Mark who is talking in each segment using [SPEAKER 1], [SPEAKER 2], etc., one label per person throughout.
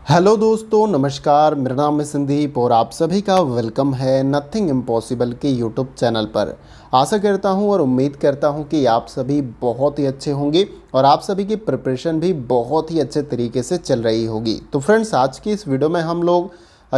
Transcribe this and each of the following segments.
[SPEAKER 1] Hello दोस्तों, नमस्कार। मेरा नाम है संदीप और आप सभी का वेलकम है नथिंग इम्पॉसिबल के यूट्यूब चैनल पर। आशा करता हूं और उम्मीद करता हूं कि आप सभी बहुत ही अच्छे होंगे और आप सभी की प्रिपरेशन भी बहुत ही अच्छे तरीके से चल रही होगी। तो फ्रेंड्स, आज की इस वीडियो में हम लोग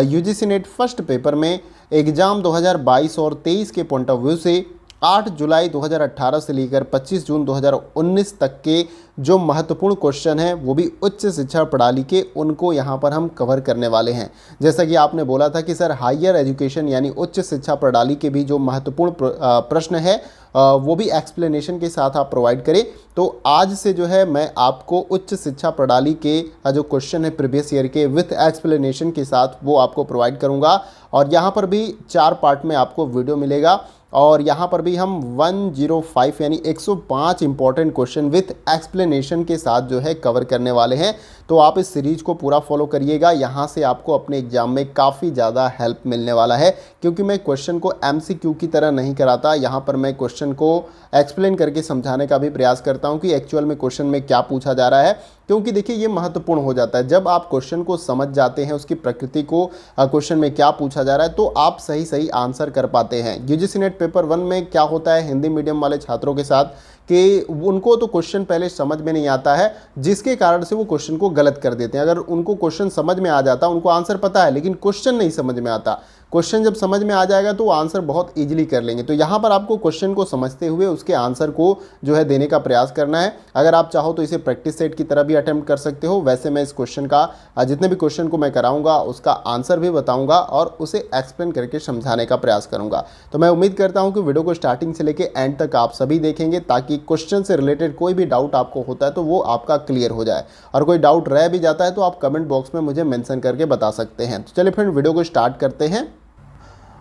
[SPEAKER 1] यूजीसी नेट फर्स्ट पेपर में एग्ज़ाम 2022 और 23 के पॉइंट ऑफ व्यू से 8 जुलाई 2018 से लेकर 25 जून 2019 तक के जो महत्वपूर्ण क्वेश्चन हैं वो भी उच्च शिक्षा प्रणाली के, उनको यहाँ पर हम कवर करने वाले हैं। जैसा कि आपने बोला था कि सर हायर एजुकेशन यानी उच्च शिक्षा प्रणाली के भी जो महत्वपूर्ण प्रश्न है वो भी एक्सप्लेनेशन के साथ आप प्रोवाइड करें। तो आज से जो है मैं आपको उच्च शिक्षा प्रणाली के जो क्वेश्चन है प्रीवियस ईयर के विथ एक्सप्लेनेशन के साथ वो आपको प्रोवाइड करूँगा। और यहाँ पर भी 4 पार्ट में आपको वीडियो मिलेगा और यहाँ पर भी हम 105 यानी 105 इंपॉर्टेंट क्वेश्चन विथ एक्सप्लेनेशन के साथ जो है कवर करने वाले हैं। तो आप इस सीरीज को पूरा फॉलो करिएगा, यहाँ से आपको अपने एग्जाम में काफ़ी ज़्यादा हेल्प मिलने वाला है। क्योंकि मैं क्वेश्चन को एमसीक्यू की तरह नहीं कराता, यहाँ पर मैं क्वेश्चन को एक्सप्लेन करके समझाने का भी प्रयास करता हूँ कि एक्चुअल में क्वेश्चन में क्या पूछा जा रहा है। क्योंकि देखिए ये महत्वपूर्ण हो जाता है, जब आप क्वेश्चन को समझ जाते हैं, उसकी प्रकृति को, क्वेश्चन में क्या पूछा जा रहा है, तो आप सही सही आंसर कर पाते हैं। यूजीसी नेट पेपर 1 में क्या होता है हिंदी मीडियम वाले छात्रों के साथ कि उनको तो क्वेश्चन पहले समझ में नहीं आता है, जिसके कारण से वो क्वेश्चन को गलत कर देते हैं। अगर उनको क्वेश्चन समझ में आ जाता, उनको आंसर पता है लेकिन क्वेश्चन नहीं समझ में आता, क्वेश्चन जब समझ में आ जाएगा तो वो आंसर बहुत इजीली कर लेंगे। तो यहाँ पर आपको क्वेश्चन को समझते हुए उसके आंसर को जो है देने का प्रयास करना है। अगर आप चाहो तो इसे प्रैक्टिस सेट की तरह भी अटेम्प्ट कर सकते हो। वैसे मैं इस क्वेश्चन का जितने भी क्वेश्चन को मैं कराऊंगा उसका आंसर भी बताऊंगा और उसे एक्सप्लेन करके समझाने का प्रयास करूंगा। तो मैं उम्मीद करता हूँ कि वीडियो को स्टार्टिंग से लेकर एंड तक आप सभी देखेंगे, ताकि क्वेश्चन से रिलेटेड कोई भी डाउट आपको होता है तो वो आपका क्लियर हो जाए। और कोई डाउट रह भी जाता है तो आप कमेंट बॉक्स में मुझे मेंशन करके बता सकते हैं। तो चलिए फ्रेंड, वीडियो को स्टार्ट करते हैं।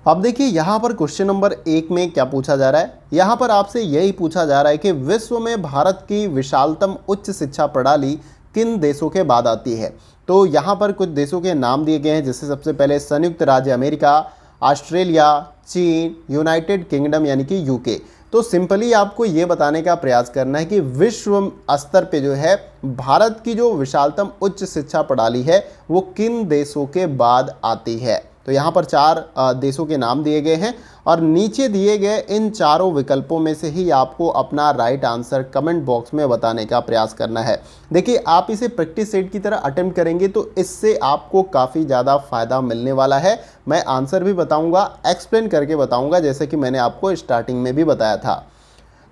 [SPEAKER 1] अब देखिए यहाँ पर क्वेश्चन नंबर 1 में क्या पूछा जा रहा है। यहाँ पर आपसे यही पूछा जा रहा है कि विश्व में भारत की विशालतम उच्च शिक्षा प्रणाली किन देशों के बाद आती है। तो यहाँ पर कुछ देशों के नाम दिए गए हैं, जैसे सबसे पहले संयुक्त राज्य अमेरिका, ऑस्ट्रेलिया, चीन, यूनाइटेड किंगडम यानी कि यूके। तो सिंपली आपको ये बताने का प्रयास करना है कि विश्व स्तर पे जो है भारत की जो विशालतम उच्च शिक्षा प्रणाली है वो किन देशों के बाद आती है। तो यहाँ पर 4 देशों के नाम दिए गए हैं और नीचे दिए गए इन चारों विकल्पों में से ही आपको अपना राइट आंसर कमेंट बॉक्स में बताने का प्रयास करना है। देखिए आप इसे प्रैक्टिस सेट की तरह अटेम्प्ट करेंगे तो इससे आपको काफ़ी ज़्यादा फ़ायदा मिलने वाला है। मैं आंसर भी बताऊँगा, एक्सप्लेन करके बताऊँगा, जैसे कि मैंने आपको स्टार्टिंग में भी बताया था।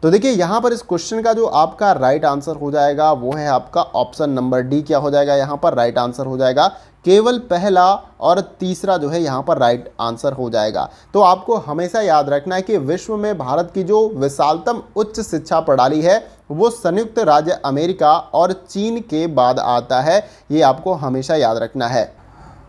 [SPEAKER 1] तो देखिए यहाँ पर इस क्वेश्चन का जो आपका राइट आंसर हो जाएगा वो है आपका ऑप्शन नंबर डी। क्या हो जाएगा यहाँ पर राइट आंसर हो जाएगा, केवल पहला और तीसरा जो है यहाँ पर राइट आंसर हो जाएगा। तो आपको हमेशा याद रखना है कि विश्व में भारत की जो विशालतम उच्च शिक्षा प्रणाली है वो संयुक्त राज्य अमेरिका और चीन के बाद आता है। ये आपको हमेशा याद रखना है।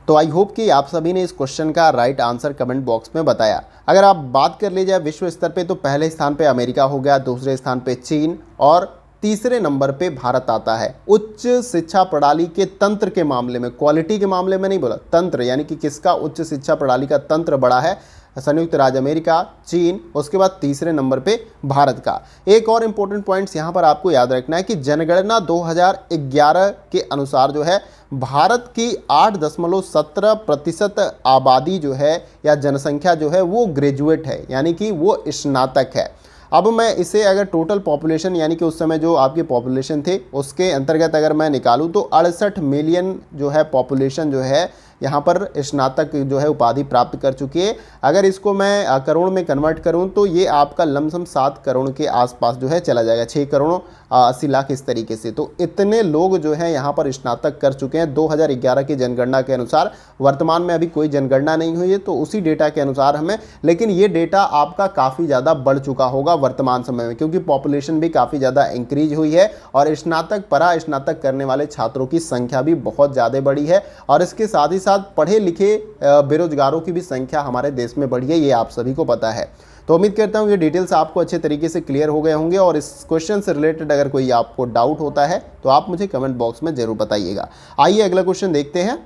[SPEAKER 1] तो आई होप कि आप सभी ने इस क्वेश्चन का राइट आंसर कमेंट बॉक्स में बताया। अगर आप बात कर लीजिए विश्व स्तर पे तो पहले स्थान पे अमेरिका हो गया, दूसरे स्थान पे चीन और तीसरे नंबर पे भारत आता है। उच्च शिक्षा प्रणाली के तंत्र के मामले में, क्वालिटी के मामले में नहीं बोला, तंत्र यानी कि किसका उच्च शिक्षा प्रणाली का तंत्र बड़ा है, संयुक्त राज्य अमेरिका, चीन, उसके बाद तीसरे नंबर पे भारत का। एक और इम्पोर्टेंट पॉइंट्स यहाँ पर आपको याद रखना है कि जनगणना 2011 के अनुसार जो है भारत की 8.17% आबादी जो है या जनसंख्या जो है वो ग्रेजुएट है, यानी कि वो स्नातक है। अब मैं इसे अगर टोटल पॉपुलेशन यानी कि उस समय जो आपकी पॉपुलेशन थे उसके अंतर्गत अगर मैं निकालूं तो 68 मिलियन जो है पॉपुलेशन जो है यहाँ पर स्नातक जो है उपाधि प्राप्त कर चुकी है। अगर इसको मैं करोड़ में कन्वर्ट करूँ तो ये आपका लमसम 7 करोड़ के आसपास जो है चला जाएगा, 6 करोड़ 80 लाख इस तरीके से। तो इतने लोग जो हैं यहाँ पर स्नातक कर चुके हैं 2011 की जनगणना के अनुसार। वर्तमान में अभी कोई जनगणना नहीं हुई है तो उसी डेटा के अनुसार हमें, लेकिन ये डेटा आपका काफ़ी ज़्यादा बढ़ चुका होगा वर्तमान समय में, क्योंकि पॉपुलेशन भी काफ़ी ज़्यादा इंक्रीज हुई है और स्नातक परा स्नातक करने वाले छात्रों की संख्या भी बहुत ज़्यादा बढ़ी है। और इसके साथ ही साथ पढ़े लिखे बेरोजगारों की भी संख्या हमारे देश में बढ़ी है, ये आप सभी को पता है। तो उम्मीद करता हूँ ये डिटेल्स आपको अच्छे तरीके से क्लियर हो गए होंगे और इस क्वेश्चन से रिलेटेड अगर कोई आपको डाउट होता है तो आप मुझे कमेंट बॉक्स में जरूर बताइएगा। आइए अगला क्वेश्चन देखते हैं।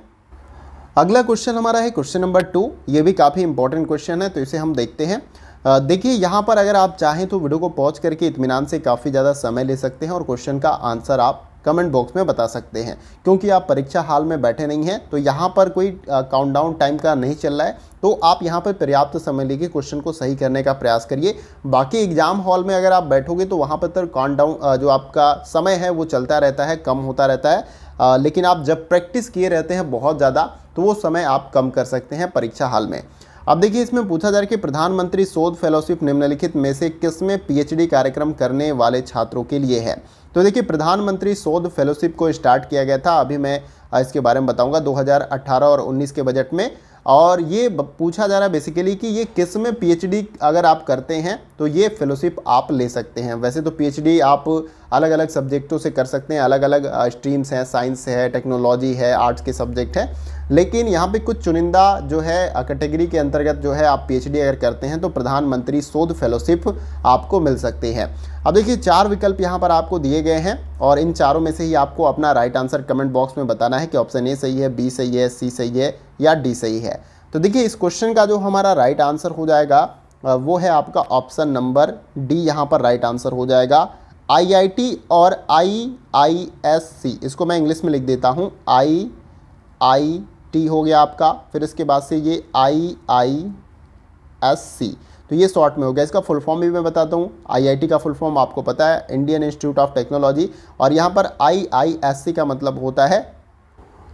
[SPEAKER 1] अगला क्वेश्चन हमारा है क्वेश्चन नंबर 2। ये भी काफ़ी इंपॉर्टेंट क्वेश्चन है तो इसे हम देखते हैं। देखिए यहाँ पर अगर आप चाहें तो वीडियो को पॉज करके इत्मीनान से काफ़ी ज़्यादा समय ले सकते हैं और क्वेश्चन का आंसर आप कमेंट बॉक्स में बता सकते हैं। क्योंकि आप परीक्षा हाल में बैठे नहीं हैं तो यहाँ पर कोई काउंटडाउन टाइम का नहीं चल रहा है, तो आप यहाँ पर पर्याप्त समय लेके क्वेश्चन को सही करने का प्रयास करिए। बाकी एग्जाम हॉल में अगर आप बैठोगे तो वहाँ पर तो काउंटडाउन जो आपका समय है वो चलता रहता है, कम होता रहता है, लेकिन आप जब प्रैक्टिस किए रहते हैं बहुत ज़्यादा तो वो समय आप कम कर सकते हैं परीक्षा हाल में। अब देखिए इसमें पूछा जा रहा है कि प्रधानमंत्री शोध फेलोशिप निम्नलिखित में से किसमें पीएचडी कार्यक्रम करने वाले छात्रों के लिए है। तो देखिए प्रधानमंत्री शोध फेलोशिप को स्टार्ट किया गया था, अभी मैं इसके बारे में बताऊंगा 2018 और 19 के बजट में। और ये पूछा जा रहा है बेसिकली कि ये किस में पीएचडी अगर आप करते हैं तो ये फेलोशिप आप ले सकते हैं। वैसे तो पीएचडी आप अलग अलग सब्जेक्टों से कर सकते हैं, अलग अलग स्ट्रीम्स हैं, साइंस है, टेक्नोलॉजी है, आर्ट्स के सब्जेक्ट है, लेकिन यहाँ पे कुछ चुनिंदा जो है कैटेगरी के अंतर्गत जो है आप पीएचडी अगर करते हैं तो प्रधानमंत्री शोध फेलोशिप आपको मिल सकती है। अब देखिए 4 विकल्प यहाँ पर आपको दिए गए हैं और इन चारों में से ही आपको अपना राइट आंसर कमेंट बॉक्स में बताना है कि ऑप्शन ए सही है, बी सही है, सी सही है या डी सही है। तो देखिए इस क्वेश्चन का जो हमारा राइट आंसर हो जाएगा वो है आपका ऑप्शन नंबर डी, यहाँ पर राइट आंसर हो जाएगा। आईआईटी और आईआईएससी, इसको मैं इंग्लिश में लिख देता हूँ, आईआईटी हो गया आपका, फिर इसके बाद से ये आईआईएससी, तो ये शॉर्ट में हो गया। इसका फुल फॉर्म भी मैं बताता हूँ। आईआईटी का फुल फॉर्म आपको पता है, इंडियन इंस्टीट्यूट ऑफ टेक्नोलॉजी, और यहाँ पर आईआईएससी का मतलब होता है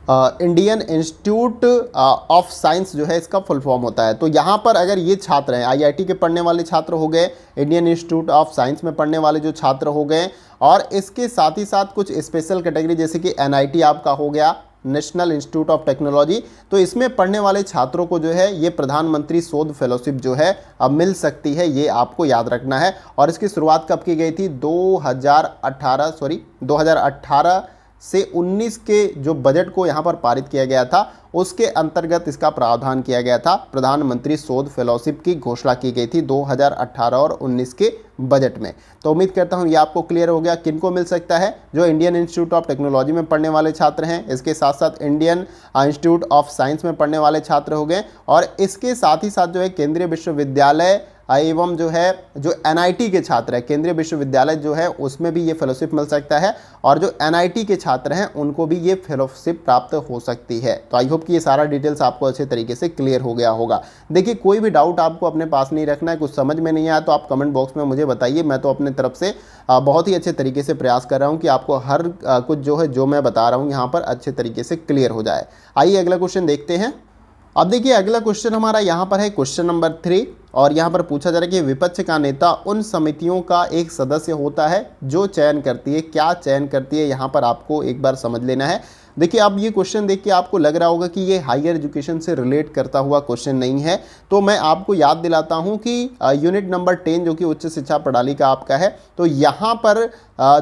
[SPEAKER 1] इंडियन इंस्टीट्यूट ऑफ साइंस, जो है इसका फुल फॉर्म होता है। तो यहाँ पर अगर ये छात्र हैं, आईआईटी के पढ़ने वाले छात्र हो गए, इंडियन इंस्टीट्यूट ऑफ साइंस में पढ़ने वाले जो छात्र हो गए, और इसके साथ ही साथ कुछ स्पेशल कैटेगरी जैसे कि एनआईटी आपका हो गया, नेशनल इंस्टीट्यूट ऑफ टेक्नोलॉजी, तो इसमें पढ़ने वाले छात्रों को जो है ये प्रधानमंत्री शोध फेलोशिप जो है अब मिल सकती है, ये आपको याद रखना है। और इसकी शुरुआत कब की गई थी, 2018 से 19 के जो बजट को यहाँ पर पारित किया गया था उसके अंतर्गत इसका प्रावधान किया गया था। प्रधानमंत्री शोध फेलोशिप की घोषणा की गई थी 2018 और 19 के बजट में। तो उम्मीद करता हूँ ये आपको क्लियर हो गया किनको मिल सकता है, जो इंडियन इंस्टीट्यूट ऑफ टेक्नोलॉजी में पढ़ने वाले छात्र हैं, इसके साथ साथ इंडियन इंस्टीट्यूट ऑफ साइंस में पढ़ने वाले छात्र हो गए, और इसके साथ ही साथ जो है केंद्रीय विश्वविद्यालय एवं जो है जो एनआईटी के छात्र हैं, केंद्रीय विश्वविद्यालय जो है उसमें भी ये फेलोशिप मिल सकता है, और जो एनआईटी के छात्र हैं उनको भी ये फेलोशिप प्राप्त हो सकती है। तो आई होप कि ये सारा डिटेल्स आपको अच्छे तरीके से क्लियर हो गया होगा। देखिए कोई भी डाउट आपको अपने पास नहीं रखना है, कुछ समझ में नहीं आया तो आप कमेंट बॉक्स में मुझे बताइए, मैं तो अपने तरफ से बहुत ही अच्छे तरीके से प्रयास कर रहा हूँ कि आपको हर कुछ जो है जो मैं बता रहा हूँ यहाँ पर अच्छे तरीके से क्लियर हो जाए। आइए अगला क्वेश्चन देखते हैं। अब देखिए अगला क्वेश्चन हमारा यहाँ पर है क्वेश्चन नंबर 3, और यहाँ पर पूछा जा रहा है कि विपक्ष का नेता उन समितियों का एक सदस्य होता है जो चयन करती है, क्या चयन करती है, यहाँ पर आपको एक बार समझ लेना है। देखिए अब ये क्वेश्चन देख के आपको लग रहा होगा कि ये हायर एजुकेशन से रिलेट करता हुआ क्वेश्चन नहीं है, तो मैं आपको याद दिलाता हूँ कि यूनिट नंबर 10 जो कि उच्च शिक्षा प्रणाली का आपका है, तो यहाँ पर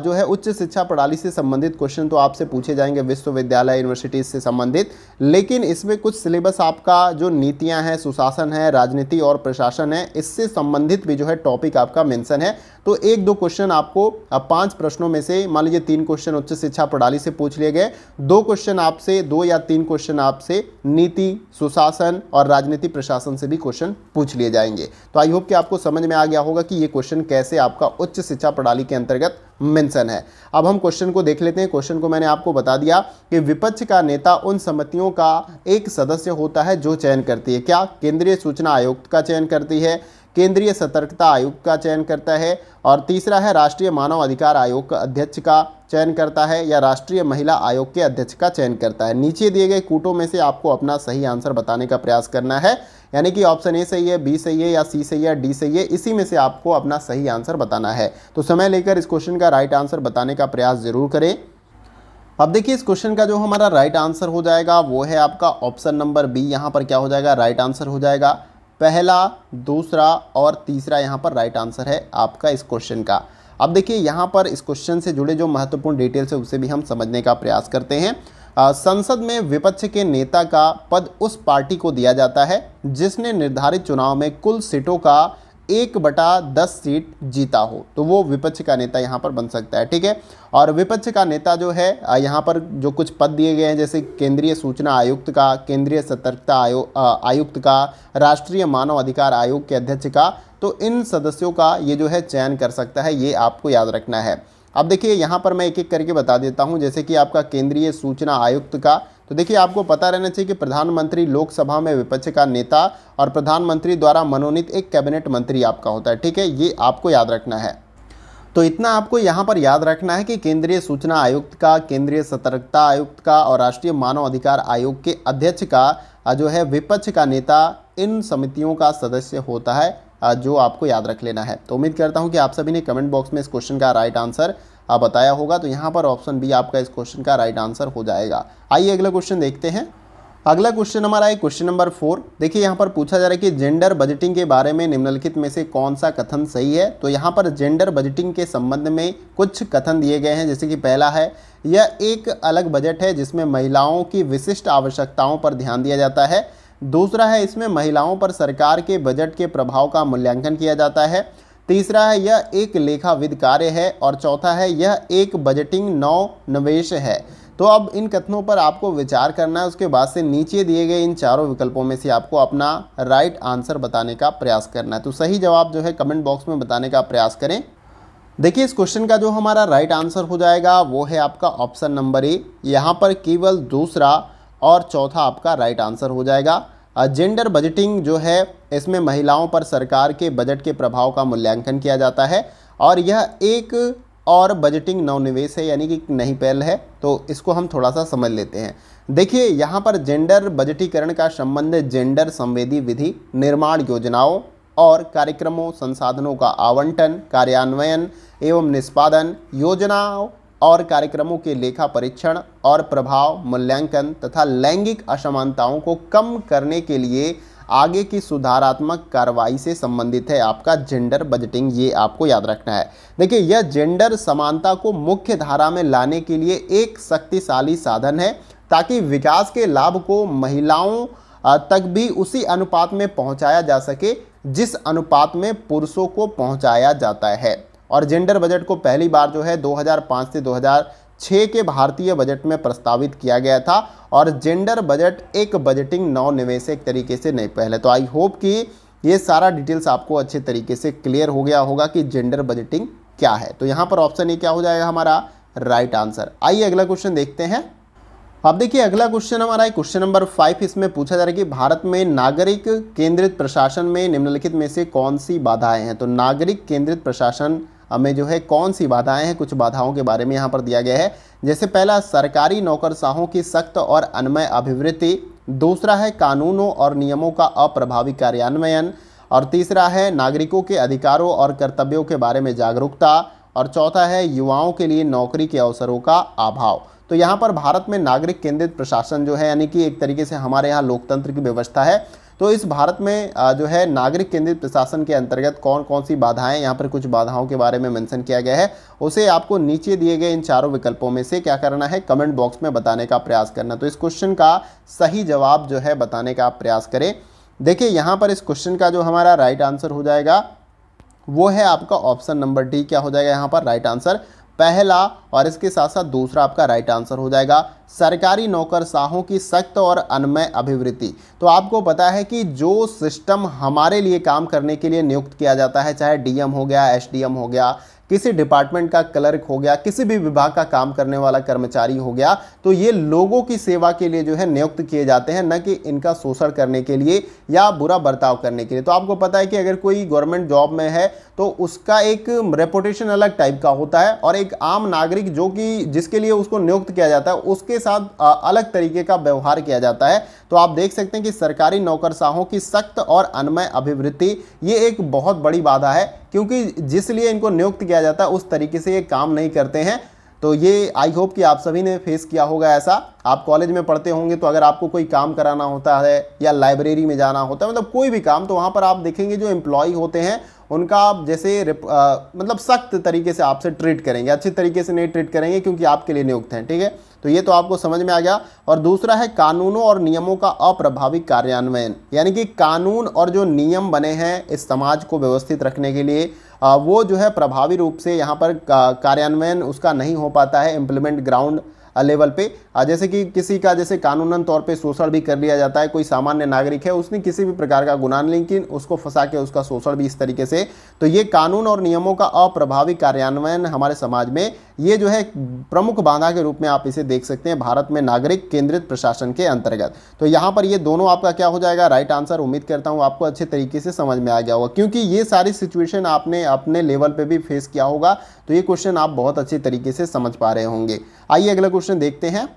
[SPEAKER 1] जो है उच्च शिक्षा प्रणाली से संबंधित क्वेश्चन तो आपसे पूछे जाएंगे, विश्वविद्यालय यूनिवर्सिटीज से संबंधित, लेकिन इसमें कुछ सिलेबस आपका जो नीतियाँ हैं, सुशासन है, राजनीति और प्रशासन है, इससे संबंधित भी जो है टॉपिक आपका मेंशन है। तो 1-2 क्वेश्चन आपको 5 प्रश्नों में से मान लीजिए 3 क्वेश्चन उच्च शिक्षा प्रणाली से पूछ लिए गए, 2 क्वेश्चन आपसे 2 या 3 क्वेश्चन आपसे नीति, सुशासन और राजनीति प्रशासन से भी क्वेश्चन पूछ लिए जाएंगे। तो आई होप कि आपको समझ में आ गया होगा कि ये क्वेश्चन कैसे आपका उच्च शिक्षा प्रणाली के अंतर्गत मेंशन है। अब हम क्वेश्चन को देख लेते हैं। क्वेश्चन को मैंने आपको बता दिया कि विपक्ष का नेता उन समितियों का एक सदस्य होता है जो चयन करती है, क्या केंद्रीय सूचना आयुक्त का चयन करती है, केंद्रीय सतर्कता आयुक्त का चयन करता है, और तीसरा है राष्ट्रीय मानव अधिकार आयोग का अध्यक्ष का चयन करता है, या राष्ट्रीय महिला आयोग के अध्यक्ष का चयन करता है। नीचे दिए गए कूटों में से आपको अपना सही आंसर बताने का प्रयास करना है, यानी कि ऑप्शन ए सही है, बी सही है, या सी सही है, डी सही है, इसी में से आपको अपना सही आंसर बताना है। तो समय लेकर इस क्वेश्चन का राइट आंसर बताने का प्रयास जरूर करें। अब देखिए इस क्वेश्चन का जो हमारा राइट आंसर हो जाएगा वो है आपका ऑप्शन नंबर बी। यहाँ पर क्या हो जाएगा, राइट आंसर हो जाएगा। पहला, दूसरा और तीसरा यहाँ पर राइट आंसर है आपका इस क्वेश्चन का। अब देखिए यहाँ पर इस क्वेश्चन से जुड़े जो महत्वपूर्ण डिटेल्स है उसे भी हम समझने का प्रयास करते हैं। संसद में विपक्ष के नेता का पद उस पार्टी को दिया जाता है जिसने निर्धारित चुनाव में कुल सीटों का 1/10 सीट जीता हो, तो वो विपक्ष का नेता यहाँ पर बन सकता है। ठीक है, और विपक्ष का नेता जो है यहाँ पर जो कुछ पद दिए गए हैं जैसे केंद्रीय सूचना आयुक्त का, केंद्रीय सतर्कता आयुक्त का, राष्ट्रीय मानव अधिकार आयोग के अध्यक्ष का, तो इन सदस्यों का ये जो है चयन कर सकता है, ये आपको याद रखना है। अब देखिए यहाँ पर मैं एक एक करके बता देता हूँ। जैसे कि आपका केंद्रीय सूचना आयुक्त का, तो देखिए आपको पता रहना चाहिए कि प्रधानमंत्री लोकसभा में विपक्ष का नेता और प्रधानमंत्री द्वारा मनोनीत एक कैबिनेट मंत्री आपका होता है, ठीक है, ये आपको याद रखना है। तो इतना आपको यहाँ पर याद रखना है कि केंद्रीय सूचना आयुक्त का, केंद्रीय सतर्कता आयुक्त का और राष्ट्रीय मानव अधिकार आयोग के अध्यक्ष का जो है विपक्ष का नेता, इन समितियों का सदस्य होता है, जो आपको याद रख लेना है। तो उम्मीद करता हूँ कि आप सभी ने कमेंट बॉक्स में इस क्वेश्चन का राइट आंसर बताया होगा। तो यहाँ पर ऑप्शन बी आपका इस क्वेश्चन का राइट आंसर हो जाएगा। आइए अगला क्वेश्चन देखते हैं। अगला क्वेश्चन हमारा है क्वेश्चन नंबर 4। देखिए यहाँ पर पूछा जा रहा है कि जेंडर बजटिंग के बारे में निम्नलिखित में से कौन सा कथन सही है। तो यहाँ पर जेंडर बजटिंग के संबंध में कुछ कथन दिए गए हैं। जैसे कि पहला है, यह एक अलग बजट है जिसमें महिलाओं की विशिष्ट आवश्यकताओं पर ध्यान दिया जाता है। दूसरा है, इसमें महिलाओं पर सरकार के बजट के प्रभाव का मूल्यांकन किया जाता है। तीसरा है, यह एक लेखाविद कार्य है। और चौथा है, यह एक बजटिंग नवनिवेश है। तो अब इन कथनों पर आपको विचार करना है। उसके बाद से नीचे दिए गए इन चारों विकल्पों में से आपको अपना राइट आंसर बताने का प्रयास करना है। तो सही जवाब जो है कमेंट बॉक्स में बताने का प्रयास करें। देखिए इस क्वेश्चन का जो हमारा राइट आंसर हो जाएगा वो है आपका ऑप्शन नंबर ए। यहाँ पर केवल दूसरा और चौथा आपका राइट आंसर हो जाएगा। जेंडर बजटिंग जो है, इसमें महिलाओं पर सरकार के बजट के प्रभाव का मूल्यांकन किया जाता है और यह एक और बजटिंग नवनिवेश है, यानी कि नई पहल है। तो इसको हम थोड़ा सा समझ लेते हैं। देखिए यहाँ पर जेंडर बजटीकरण का संबंध जेंडर संवेदी विधि, निर्माण योजनाओं और कार्यक्रमों, संसाधनों का आवंटन, कार्यान्वयन एवं निष्पादन, योजनाओं और कार्यक्रमों के लेखा परीक्षण और प्रभाव मूल्यांकन तथा लैंगिक असमानताओं को कम करने के लिए आगे की सुधारात्मक कार्रवाई से संबंधित है आपका जेंडर बजटिंग। ये आपको याद रखना है। देखिए यह जेंडर समानता को मुख्य धारा में लाने के लिए एक शक्तिशाली साधन है ताकि विकास के लाभ को महिलाओं तक भी उसी अनुपात में पहुंचाया जा सके जिस अनुपात में पुरुषों को पहुंचाया जाता है। और जेंडर बजट को पहली बार जो है 2005 से 2006 के भारतीय बजट में प्रस्तावित किया गया था और जेंडर बजट एक बजटिंग नवनिवेश एक तरीके से नई पहल है। तो आई होप कि ये सारा डिटेल्स आपको अच्छे तरीके से क्लियर हो गया होगा कि जेंडर बजटिंग क्या है। तो यहाँ पर ऑप्शन ए क्या हो जाएगा हमारा राइट आंसर। आइए अगला क्वेश्चन देखते हैं। अब देखिए अगला क्वेश्चन हमारा है क्वेश्चन नंबर 5। इसमें पूछा जा रहा है कि भारत में नागरिक केंद्रित प्रशासन में निम्नलिखित में से कौन सी बाधाएं हैं। तो नागरिक केंद्रित प्रशासन में जो है कौन सी बाधाएं हैं, कुछ बाधाओं के बारे में यहाँ पर दिया गया है। जैसे पहला, सरकारी नौकरशाहों की सख्त और अनमय अभिवृत्ति। दूसरा है, कानूनों और नियमों का अप्रभावी कार्यान्वयन। और तीसरा है, नागरिकों के अधिकारों और कर्तव्यों के बारे में जागरूकता। और चौथा है, युवाओं के लिए नौकरी के अवसरों का अभाव। तो यहाँ पर भारत में नागरिक केंद्रित प्रशासन जो है, यानी कि एक तरीके से हमारे यहाँ लोकतंत्र की व्यवस्था है। तो इस भारत में जो है नागरिक केंद्रित प्रशासन के अंतर्गत कौन कौन सी बाधाएं, यहाँ पर कुछ बाधाओं के बारे में मेंशन किया गया है। उसे आपको नीचे दिए गए इन चारों विकल्पों में से क्या करना है, कमेंट बॉक्स में बताने का प्रयास करना। तो इस क्वेश्चन का सही जवाब जो है बताने का प्रयास करें। देखिए यहाँ पर इस क्वेश्चन का जो हमारा राइट आंसर हो जाएगा वो है आपका ऑप्शन नंबर डी। क्या हो जाएगा यहाँ पर राइट आंसर, पहला और इसके साथ साथ दूसरा आपका राइट आंसर हो जाएगा, सरकारी नौकरशाहों की सख्त और अनमय अभिवृत्ति। तो आपको पता है कि जो सिस्टम हमारे लिए काम करने के लिए नियुक्त किया जाता है, चाहे डीएम हो गया, एसडीएम हो गया, किसी डिपार्टमेंट का क्लर्क हो गया, किसी भी विभाग का काम करने वाला कर्मचारी हो गया, तो ये लोगों की सेवा के लिए जो है नियुक्त किए जाते हैं, न कि इनका शोषण करने के लिए या बुरा बर्ताव करने के लिए। तो आपको पता है कि अगर कोई गवर्नमेंट जॉब में है तो उसका एक रेपुटेशन अलग टाइप का होता है और एक आम नागरिक जो कि जिसके लिए उसको नियुक्त किया जाता है उसके साथ अलग तरीके का व्यवहार किया जाता है। तो आप देख सकते हैं कि सरकारी नौकरशाहों की सख्त और अनमय अभिवृत्ति ये एक बहुत बड़ी बाधा है, क्योंकि जिस लिए इनको नियुक्त किया जाता है उस तरीके से ये काम नहीं करते हैं। तो ये आई होप कि आप सभी ने फेस किया होगा ऐसा। आप कॉलेज में पढ़ते होंगे तो अगर आपको कोई काम कराना होता है या लाइब्रेरी में जाना होता है, मतलब कोई भी काम, तो वहाँ पर आप देखेंगे जो एम्प्लॉय होते हैं उनका आप जैसे मतलब सख्त तरीके से आपसे ट्रीट करेंगे, अच्छे तरीके से नहीं ट्रीट करेंगे क्योंकि आपके लिए नियुक्त हैं। ठीक है, तो ये तो आपको समझ में आ गया। और दूसरा है कानूनों और नियमों का अप्रभावी कार्यान्वयन, यानी कि कानून और जो नियम बने हैं इस समाज को व्यवस्थित रखने के लिए वो जो है प्रभावी रूप से यहाँ पर कार्यान्वयन उसका नहीं हो पाता है, इम्प्लीमेंट ग्राउंड लेवल पे। जैसे कि किसी का जैसे कानूनन तौर पे शोषण भी कर लिया जाता है, कोई सामान्य नागरिक है, उसने किसी भी प्रकार का गुनाह नहीं, लेकिन उसको फंसा के उसका शोषण भी इस तरीके से। तो ये कानून और नियमों का अप्रभावी कार्यान्वयन हमारे समाज में, ये जो है प्रमुख बाधा के रूप में आप इसे देख सकते हैं भारत में नागरिक केंद्रित प्रशासन के अंतर्गत। तो यहाँ पर ये दोनों आपका क्या हो जाएगा, राइट आंसर। उम्मीद करता हूँ आपको अच्छे तरीके से समझ में आ गया होगा, क्योंकि ये सारी सिचुएशन आपने अपने लेवल पे भी फेस किया होगा, तो ये क्वेश्चन आप बहुत अच्छे तरीके से समझ पा रहे होंगे। आइए अगला क्वेश्चन देखते हैं।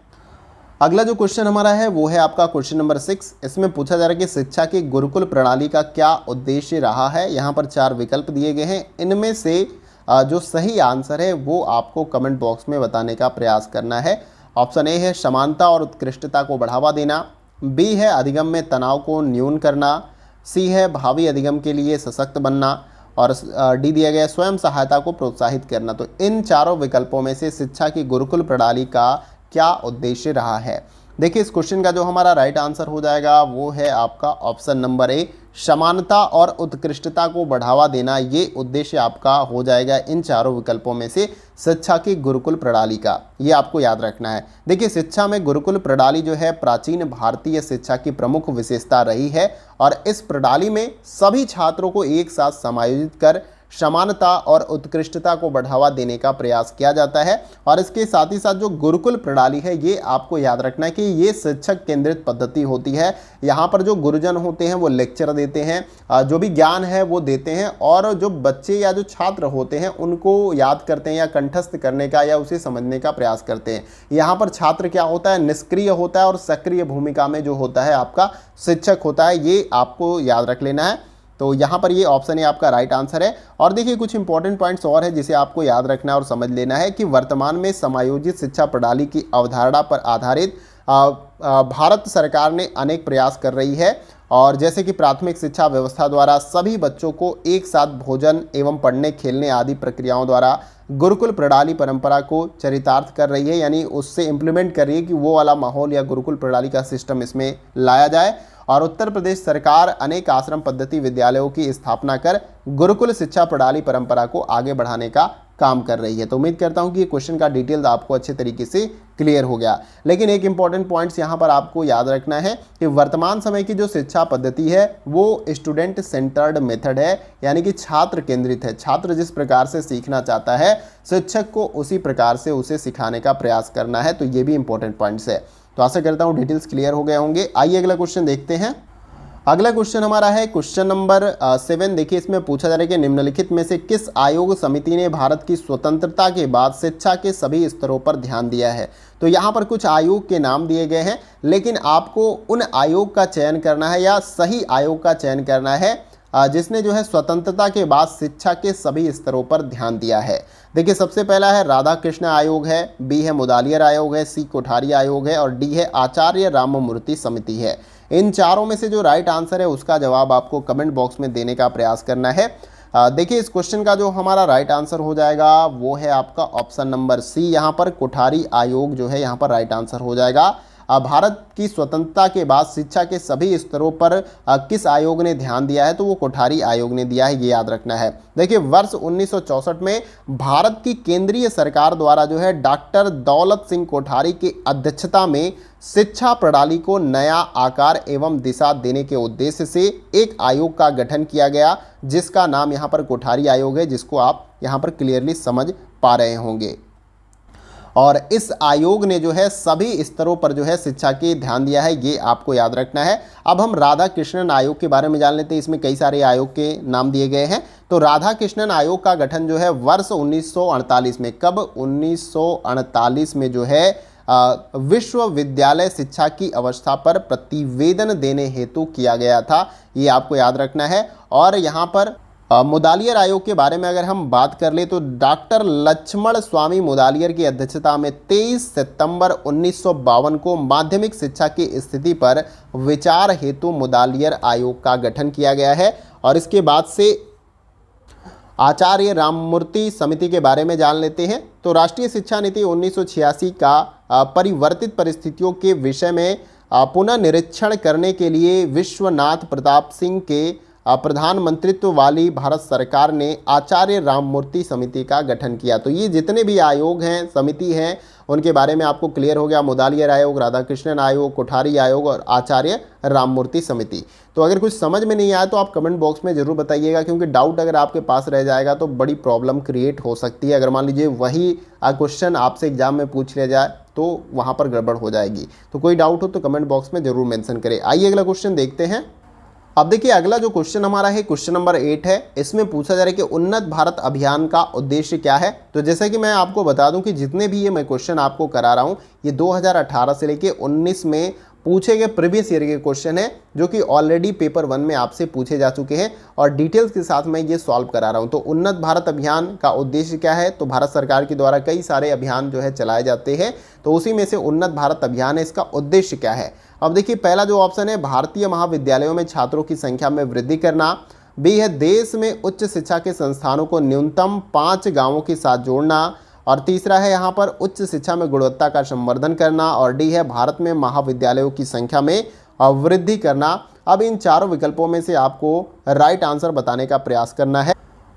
[SPEAKER 1] अगला जो क्वेश्चन हमारा है वो है आपका क्वेश्चन नंबर 6। इसमें पूछा जा रहा है कि शिक्षा की गुरुकुल प्रणाली का क्या उद्देश्य रहा है। यहाँ पर 4 विकल्प दिए गए हैं, इनमें से जो सही आंसर है वो आपको कमेंट बॉक्स में बताने का प्रयास करना है। ऑप्शन ए है समानता और उत्कृष्टता को बढ़ावा देना, बी है अधिगम में तनाव को न्यून करना, सी है भावी अधिगम के लिए सशक्त बनना, और डी दिया गया स्वयं सहायता को प्रोत्साहित करना। तो इन चारों विकल्पों में से शिक्षा की गुरुकुल प्रणाली का क्या उद्देश्य रहा है। देखिए इस क्वेश्चन का जो हमारा राइट आंसर हो जाएगा वो है आपका ऑप्शन नंबर ए, समानता और उत्कृष्टता को बढ़ावा देना। ये उद्देश्य आपका हो जाएगा इन चारों विकल्पों में से शिक्षा की गुरुकुल प्रणाली का, ये आपको याद रखना है। देखिए शिक्षा में गुरुकुल प्रणाली जो है प्राचीन भारतीय शिक्षा की प्रमुख विशेषता रही है, और इस प्रणाली में सभी छात्रों को एक साथ समायोजित कर समानता और उत्कृष्टता को बढ़ावा देने का प्रयास किया जाता है। और इसके साथ ही साथ जो गुरुकुल प्रणाली है, ये आपको याद रखना है कि ये शिक्षक केंद्रित पद्धति होती है। यहाँ पर जो गुरुजन होते हैं वो लेक्चर देते हैं, जो भी ज्ञान है वो देते हैं, और जो बच्चे या जो छात्र होते हैं उनको याद करते हैं या कंठस्थ करने का या उसे समझने का प्रयास करते हैं। यहाँ पर छात्र क्या होता है, निष्क्रिय होता है, और सक्रिय भूमिका में जो होता है आपका शिक्षक होता है। ये आपको याद रख लेना है। तो यहाँ पर ये ऑप्शन ए आपका राइट आंसर है। और देखिए कुछ इंपॉर्टेंट पॉइंट्स और है जिसे आपको याद रखना है और समझ लेना है कि वर्तमान में समायोजित शिक्षा प्रणाली की अवधारणा पर आधारित भारत सरकार ने अनेक प्रयास कर रही है, और जैसे कि प्राथमिक शिक्षा व्यवस्था द्वारा सभी बच्चों को एक साथ भोजन एवं पढ़ने खेलने आदि प्रक्रियाओं द्वारा गुरुकुल प्रणाली परंपरा को चरितार्थ कर रही है, यानी उससे इम्प्लीमेंट कर रही है कि वो वाला माहौल या गुरुकुल प्रणाली का सिस्टम इसमें लाया जाए। और उत्तर प्रदेश सरकार अनेक आश्रम पद्धति विद्यालयों की स्थापना कर गुरुकुल शिक्षा प्रणाली परंपरा को आगे बढ़ाने का काम कर रही है। तो उम्मीद करता हूं कि ये क्वेश्चन का डिटेल्स आपको अच्छे तरीके से क्लियर हो गया। लेकिन एक इंपॉर्टेंट पॉइंट्स यहाँ पर आपको याद रखना है कि वर्तमान समय की जो शिक्षा पद्धति है वो स्टूडेंट सेंटर्ड मेथड है, यानी कि छात्र केंद्रित है। छात्र जिस प्रकार से सीखना चाहता है, शिक्षक को उसी प्रकार से उसे सिखाने का प्रयास करना है। तो ये भी इंपॉर्टेंट पॉइंट्स है। तो आशा करता हूँ डिटेल्स क्लियर हो गए होंगे। आइए अगला क्वेश्चन देखते हैं। अगला क्वेश्चन हमारा है क्वेश्चन नंबर 7। देखिए इसमें पूछा जा रहा है कि निम्नलिखित में से किस आयोग समिति ने भारत की स्वतंत्रता के बाद शिक्षा के सभी स्तरों पर ध्यान दिया है। तो यहाँ पर कुछ आयोग के नाम दिए गए हैं, लेकिन आपको उन आयोग का चयन करना है या सही आयोग का चयन करना है जिसने जो है स्वतंत्रता के बाद शिक्षा के सभी स्तरों पर ध्यान दिया है। देखिए सबसे पहला है राधा कृष्ण आयोग है, बी है मुदालियर आयोग है, सी कोठारी आयोग है, और डी है आचार्य राममूर्ति समिति है। इन चारों में से जो राइट आंसर है उसका जवाब आपको कमेंट बॉक्स में देने का प्रयास करना है। देखिए इस क्वेश्चन का जो हमारा राइट आंसर हो जाएगा वो है आपका ऑप्शन नंबर सी। यहाँ पर कोठारी आयोग जो है यहाँ पर राइट आंसर हो जाएगा। भारत की स्वतंत्रता के बाद शिक्षा के सभी स्तरों पर किस आयोग ने ध्यान दिया है, तो वो कोठारी आयोग ने दिया है, ये याद रखना है। देखिए वर्ष 1964 में भारत की केंद्रीय सरकार द्वारा जो है डॉक्टर दौलत सिंह कोठारी की अध्यक्षता में शिक्षा प्रणाली को नया आकार एवं दिशा देने के उद्देश्य से एक आयोग का गठन किया गया, जिसका नाम यहाँ पर कोठारी आयोग है, जिसको आप यहाँ पर क्लियरली समझ पा रहे होंगे। और इस आयोग ने जो है सभी स्तरों पर जो है शिक्षा की ध्यान दिया है, ये आपको याद रखना है। अब हम राधा कृष्णन आयोग के बारे में जान लेते हैं। इसमें कई सारे आयोग के नाम दिए गए हैं। तो राधा कृष्णन आयोग का गठन जो है वर्ष 1948 में, कब 1948 में जो है विश्वविद्यालय शिक्षा की अवस्था पर प्रतिवेदन देने हेतु किया गया था, ये आपको याद रखना है। और यहाँ पर मुदालियर आयोग के बारे में अगर हम बात कर ले तो डॉक्टर लक्ष्मण स्वामी मुदालियर की अध्यक्षता में 23 सितंबर 1952 को माध्यमिक शिक्षा की स्थिति पर विचार हेतु मुदालियर आयोग का गठन किया गया है। और इसके बाद से आचार्य राममूर्ति समिति के बारे में जान लेते हैं। तो राष्ट्रीय शिक्षा नीति 1986 का परिवर्तित परिस्थितियों के विषय में पुनः निरीक्षण करने के लिए विश्वनाथ प्रताप सिंह के प्रधानमंत्रित्व वाली भारत सरकार ने आचार्य राममूर्ति समिति का गठन किया। तो ये जितने भी आयोग हैं, समिति हैं, उनके बारे में आपको क्लियर हो गया। मुदालियर आयोग, राधाकृष्णन आयोग, कोठारी आयोग और आचार्य राममूर्ति समिति। तो अगर कुछ समझ में नहीं आया तो आप कमेंट बॉक्स में जरूर बताइएगा, क्योंकि डाउट अगर आपके पास रह जाएगा तो बड़ी प्रॉब्लम क्रिएट हो सकती है। अगर मान लीजिए वही क्वेश्चन आपसे एग्जाम में पूछ लिया जाए तो वहाँ पर गड़बड़ हो जाएगी। तो कोई डाउट हो तो कमेंट बॉक्स में जरूर मेंशन करें। आइए अगला क्वेश्चन देखते हैं। अब देखिए अगला जो क्वेश्चन हमारा है, क्वेश्चन नंबर 8 है। इसमें पूछा जा रहा है कि उन्नत भारत अभियान का उद्देश्य क्या है। तो जैसा कि मैं आपको बता दूं कि जितने भी ये मैं क्वेश्चन आपको करा रहा हूं, ये 2018 से लेके 19 में पूछे गए प्रीवियस ईयर के क्वेश्चन है, जो कि ऑलरेडी पेपर 1 में आपसे पूछे जा चुके हैं और डिटेल्स के साथ मैं ये सॉल्व करा रहा हूं। तो उन्नत भारत अभियान का उद्देश्य क्या है, तो भारत सरकार के द्वारा कई सारे अभियान जो है चलाए जाते हैं, तो उसी में से उन्नत भारत अभियान है, इसका उद्देश्य क्या है। अब देखिए पहला जो ऑप्शन है, भारतीय महाविद्यालयों में छात्रों की संख्या में वृद्धि करना। बी है देश में उच्च शिक्षा के संस्थानों को न्यूनतम 5 गांवों के साथ जोड़ना। और तीसरा है यहाँ पर उच्च शिक्षा में गुणवत्ता का संवर्धन करना। और डी है भारत में महाविद्यालयों की संख्या में वृद्धि करना। अब इन चारों विकल्पों में से आपको राइट आंसर बताने का प्रयास करना है।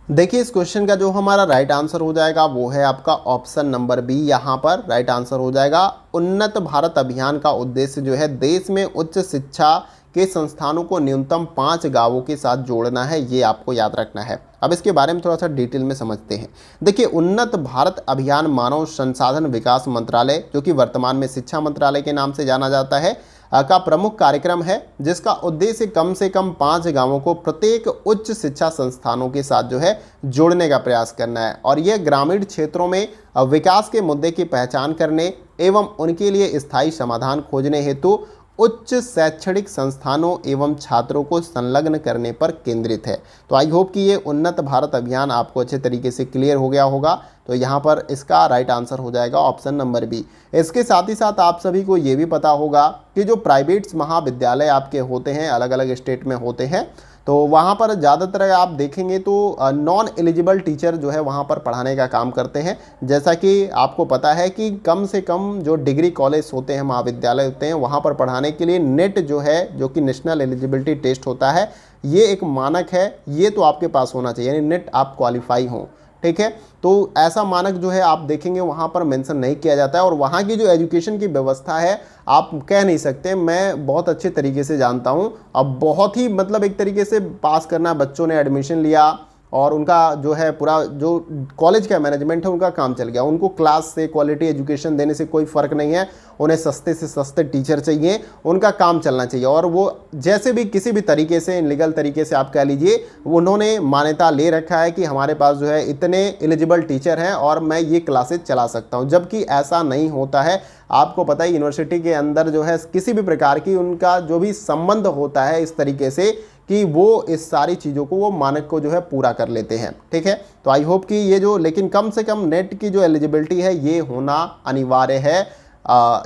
[SPEAKER 1] देखिए इस क्वेश्चन का जो हमारा राइट आंसर हो जाएगा वो है आपका ऑप्शन नंबर बी। यहाँ पर राइट आंसर हो जाएगा उन्नत भारत अभियान का उद्देश्य जो है देश में उच्च शिक्षा के संस्थानों को न्यूनतम 5 गांवों के साथ जोड़ना है, ये आपको याद रखना है। अब इसके बारे में थोड़ा सा डिटेल में समझते हैं। देखिए उन्नत भारत अभियान मानव संसाधन विकास मंत्रालय, जो कि वर्तमान में शिक्षा मंत्रालय के नाम से जाना जाता है, का प्रमुख कार्यक्रम है, जिसका उद्देश्य कम से कम 5 गांवों को प्रत्येक उच्च शिक्षा संस्थानों के साथ जो है जोड़ने का प्रयास करना है। और यह ग्रामीण क्षेत्रों में विकास के मुद्दे की पहचान करने एवं उनके लिए स्थायी समाधान खोजने हेतु उच्च शैक्षणिक संस्थानों एवं छात्रों को संलग्न करने पर केंद्रित है। तो आई होप कि ये उन्नत भारत अभियान आपको अच्छे तरीके से क्लियर हो गया होगा। तो यहाँ पर इसका राइट आंसर हो जाएगा ऑप्शन नंबर बी। इसके साथ ही साथ आप सभी को ये भी पता होगा कि जो प्राइवेट्स महाविद्यालय आपके होते हैं, अलग अलग स्टेट में होते हैं, तो वहाँ पर ज़्यादातर आप देखेंगे तो नॉन एलिजिबल टीचर जो है वहाँ पर पढ़ाने का काम करते हैं। जैसा कि आपको पता है कि कम से कम जो डिग्री कॉलेज होते हैं, महाविद्यालय होते हैं, वहाँ पर पढ़ाने के लिए नेट जो है, जो कि नेशनल एलिजिबिलिटी टेस्ट होता है, ये एक मानक है, ये तो आपके पास होना चाहिए, यानी नेट आप क्वालिफाई हों। ठीक है, तो ऐसा मानक जो है आप देखेंगे वहाँ पर मेंशन नहीं किया जाता है। और वहाँ की जो एजुकेशन की व्यवस्था है, आप कह नहीं सकते, मैं बहुत अच्छे तरीके से जानता हूँ। अब बहुत ही मतलब एक तरीके से पास करना, बच्चों ने एडमिशन लिया और उनका जो है पूरा जो कॉलेज का मैनेजमेंट है उनका काम चल गया। उनको क्लास से क्वालिटी एजुकेशन देने से कोई फ़र्क नहीं है, उन्हें सस्ते से सस्ते टीचर चाहिए, उनका काम चलना चाहिए। और वो जैसे भी किसी भी तरीके से, इनलीगल तरीके से आप कह लीजिए, उन्होंने मान्यता ले रखा है कि हमारे पास जो है इतने एलिजिबल टीचर हैं और मैं ये क्लासेज चला सकता हूँ, जबकि ऐसा नहीं होता है। आपको पता है यूनिवर्सिटी के अंदर जो है किसी भी प्रकार की उनका जो भी संबंध होता है इस तरीके से कि वो इस सारी चीज़ों को, वो मानक को जो है पूरा कर लेते हैं। ठीक है, तो आई होप कि ये जो, लेकिन कम से कम नेट की जो एलिजिबिलिटी है ये होना अनिवार्य है,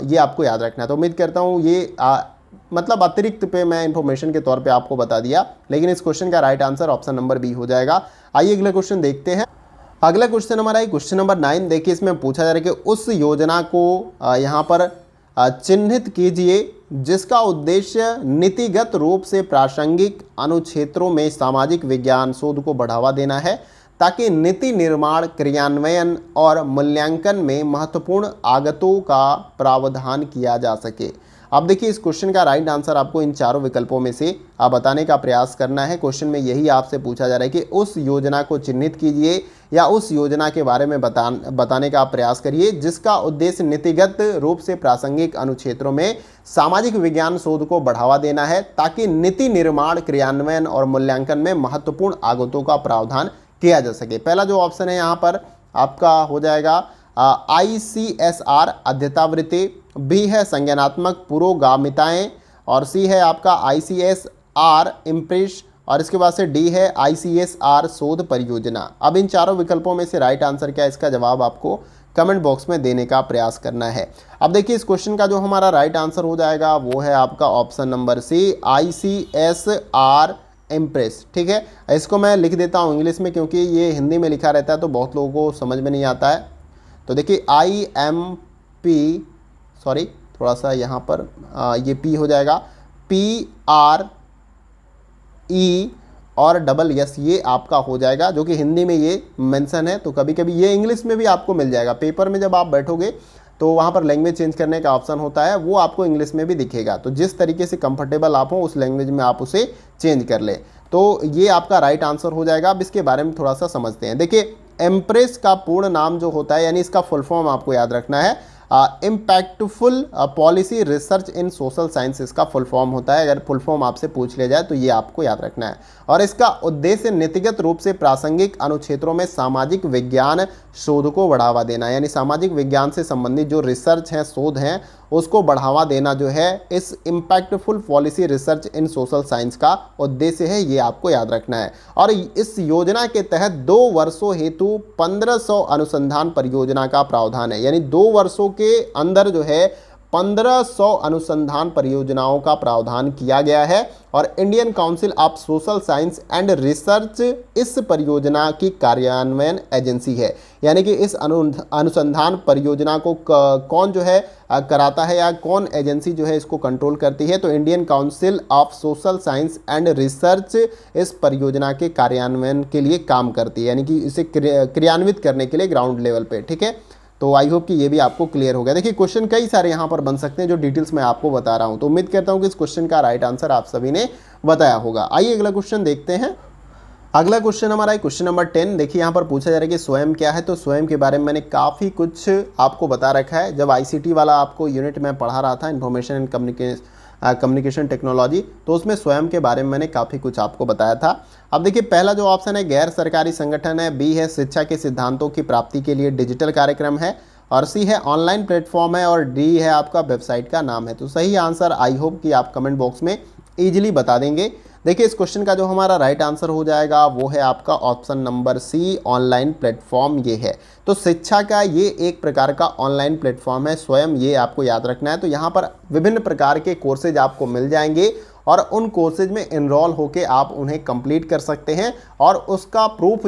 [SPEAKER 1] ये आपको याद रखना है। तो उम्मीद करता हूँ ये मतलब अतिरिक्त पे मैं इंफॉर्मेशन के तौर पे आपको बता दिया, लेकिन इस क्वेश्चन का right answer option number B हो जाएगा। आइए अगला क्वेश्चन देखते हैं। अगला क्वेश्चन हमारा है क्वेश्चन नंबर 9। देखिए इसमें पूछा जा रहा है कि उस योजना को यहाँ पर चिन्हित कीजिए जिसका उद्देश्य नीतिगत रूप से प्रासंगिक अनुक्षेत्रों में सामाजिक विज्ञान शोध को बढ़ावा देना है, ताकि नीति निर्माण, क्रियान्वयन और मूल्यांकन में महत्वपूर्ण आगतों का प्रावधान किया जा सके। अब देखिए इस क्वेश्चन का राइट आंसर आपको इन चारों विकल्पों में से बताने का प्रयास करना है। क्वेश्चन में यही आपसे पूछा जा रहा है कि उस योजना को चिन्हित कीजिए या उस योजना के बारे में बताने का प्रयास करिए जिसका उद्देश्य नीतिगत रूप से प्रासंगिक अनुक्षेत्रों में सामाजिक विज्ञान शोध को बढ़ावा देना है, ताकि नीति निर्माण, क्रियान्वयन और मूल्यांकन में महत्वपूर्ण आगतों का प्रावधान किया जा सके। पहला जो ऑप्शन है यहाँ पर आपका हो जाएगा ICSR अध्यतावृत्ति, बी है संज्ञानात्मक पुरोगामिताएं, और सी है आपका ICSR इम्प्रेस, और इसके बाद से डी है ICSR शोध परियोजना। अब इन चारों विकल्पों में से राइट आंसर क्या है, इसका जवाब आपको कमेंट बॉक्स में देने का प्रयास करना है। अब देखिए इस क्वेश्चन का जो हमारा राइट आंसर हो जाएगा वो है आपका option number C, ICSR impress. ठीक है, इसको मैं लिख देता हूँ इंग्लिश में, क्योंकि ये हिंदी में लिखा रहता है तो बहुत लोगों को समझ में नहीं आता है। तो देखिए IMP, सॉरी थोड़ा सा यहाँ पर ये P हो जाएगा, PRE और डबल यस ये आपका हो जाएगा, जो कि हिंदी में ये मेंशन है। तो कभी कभी ये इंग्लिश में भी आपको मिल जाएगा, पेपर में जब आप बैठोगे तो वहाँ पर लैंग्वेज चेंज करने का ऑप्शन होता है, वो आपको इंग्लिश में भी दिखेगा। तो जिस तरीके से कंफर्टेबल आप हो उस लैंग्वेज में आप उसे चेंज कर लें। तो ये आपका राइट आंसर हो जाएगा। अब इसके बारे में थोड़ा सा समझते हैं। देखिए, एम्प्रेस का पूर्ण नाम जो होता है, यानी इसका फुल फॉर्म आपको याद रखना है, इम्पैक्टफुल पॉलिसी रिसर्च इन सोशल साइंस इसका फुल फॉर्म होता है। अगर फुल फॉर्म आपसे पूछ लिया जाए तो ये आपको याद रखना है। और इसका उद्देश्य नीतिगत रूप से प्रासंगिक अनुक्षेत्रों में सामाजिक विज्ञान शोध को बढ़ावा देना, यानी सामाजिक विज्ञान से संबंधित जो रिसर्च हैं, शोध हैं, उसको बढ़ावा देना जो है इस इम्पैक्टफुल पॉलिसी रिसर्च इन सोशल साइंस का उद्देश्य है। ये आपको याद रखना है। और इस योजना के तहत 2 वर्षों हेतु 1500 अनुसंधान परियोजना का प्रावधान है, यानी 2 वर्षों के अंदर जो है 1500 अनुसंधान परियोजनाओं का प्रावधान किया गया है। और Indian council of social science and research इस परियोजना की कार्यान्वयन एजेंसी है, यानी कि इस अनुसंधान परियोजना को कौन जो है कराता है, या कौन एजेंसी जो है इसको कंट्रोल करती है। तो Indian council of social science and research इस परियोजना के कार्यान्वयन के लिए काम करती है, यानी कि इसे क्रियान्वित करने के लिए ग्राउंड लेवल पे। ठीक है, तो आई होप कि ये भी आपको क्लियर हो गया। देखिए, क्वेश्चन कई सारे यहाँ पर बन सकते हैं जो डिटेल्स मैं आपको बता रहा हूँ। तो उम्मीद करता हूँ कि इस क्वेश्चन का राइट आंसर आप सभी ने बताया होगा। आइए अगला क्वेश्चन देखते हैं। अगला क्वेश्चन हमारा है क्वेश्चन नंबर 10। देखिए, यहाँ पर पूछा जा रहा है कि स्वयं क्या है। तो स्वयं के बारे में मैंने काफ़ी कुछ आपको बता रखा है। जब ICT वाला आपको यूनिट में पढ़ा रहा था, इन्फॉर्मेशन एंड कम्युनिकेशन टेक्नोलॉजी, तो उसमें स्वयं के बारे में मैंने काफ़ी कुछ आपको बताया था। अब देखिए, पहला जो ऑप्शन है गैर सरकारी संगठन है, बी है शिक्षा के सिद्धांतों की प्राप्ति के लिए डिजिटल कार्यक्रम है, और सी है ऑनलाइन प्लेटफॉर्म है, और डी है आपका वेबसाइट का नाम है। तो सही आंसर आई होप कि आप कमेंट बॉक्स में ईजिली बता देंगे। देखिए, इस क्वेश्चन का जो हमारा राइट आंसर हो जाएगा वो है आपका option number C, online platform ये है। तो शिक्षा का ये एक प्रकार का ऑनलाइन प्लेटफॉर्म है स्वयं, ये आपको याद रखना है। तो यहाँ पर विभिन्न प्रकार के कोर्सेज आपको मिल जाएंगे, और उन कोर्सेज में इनरोल होके आप उन्हें कंप्लीट कर सकते हैं, और उसका प्रूफ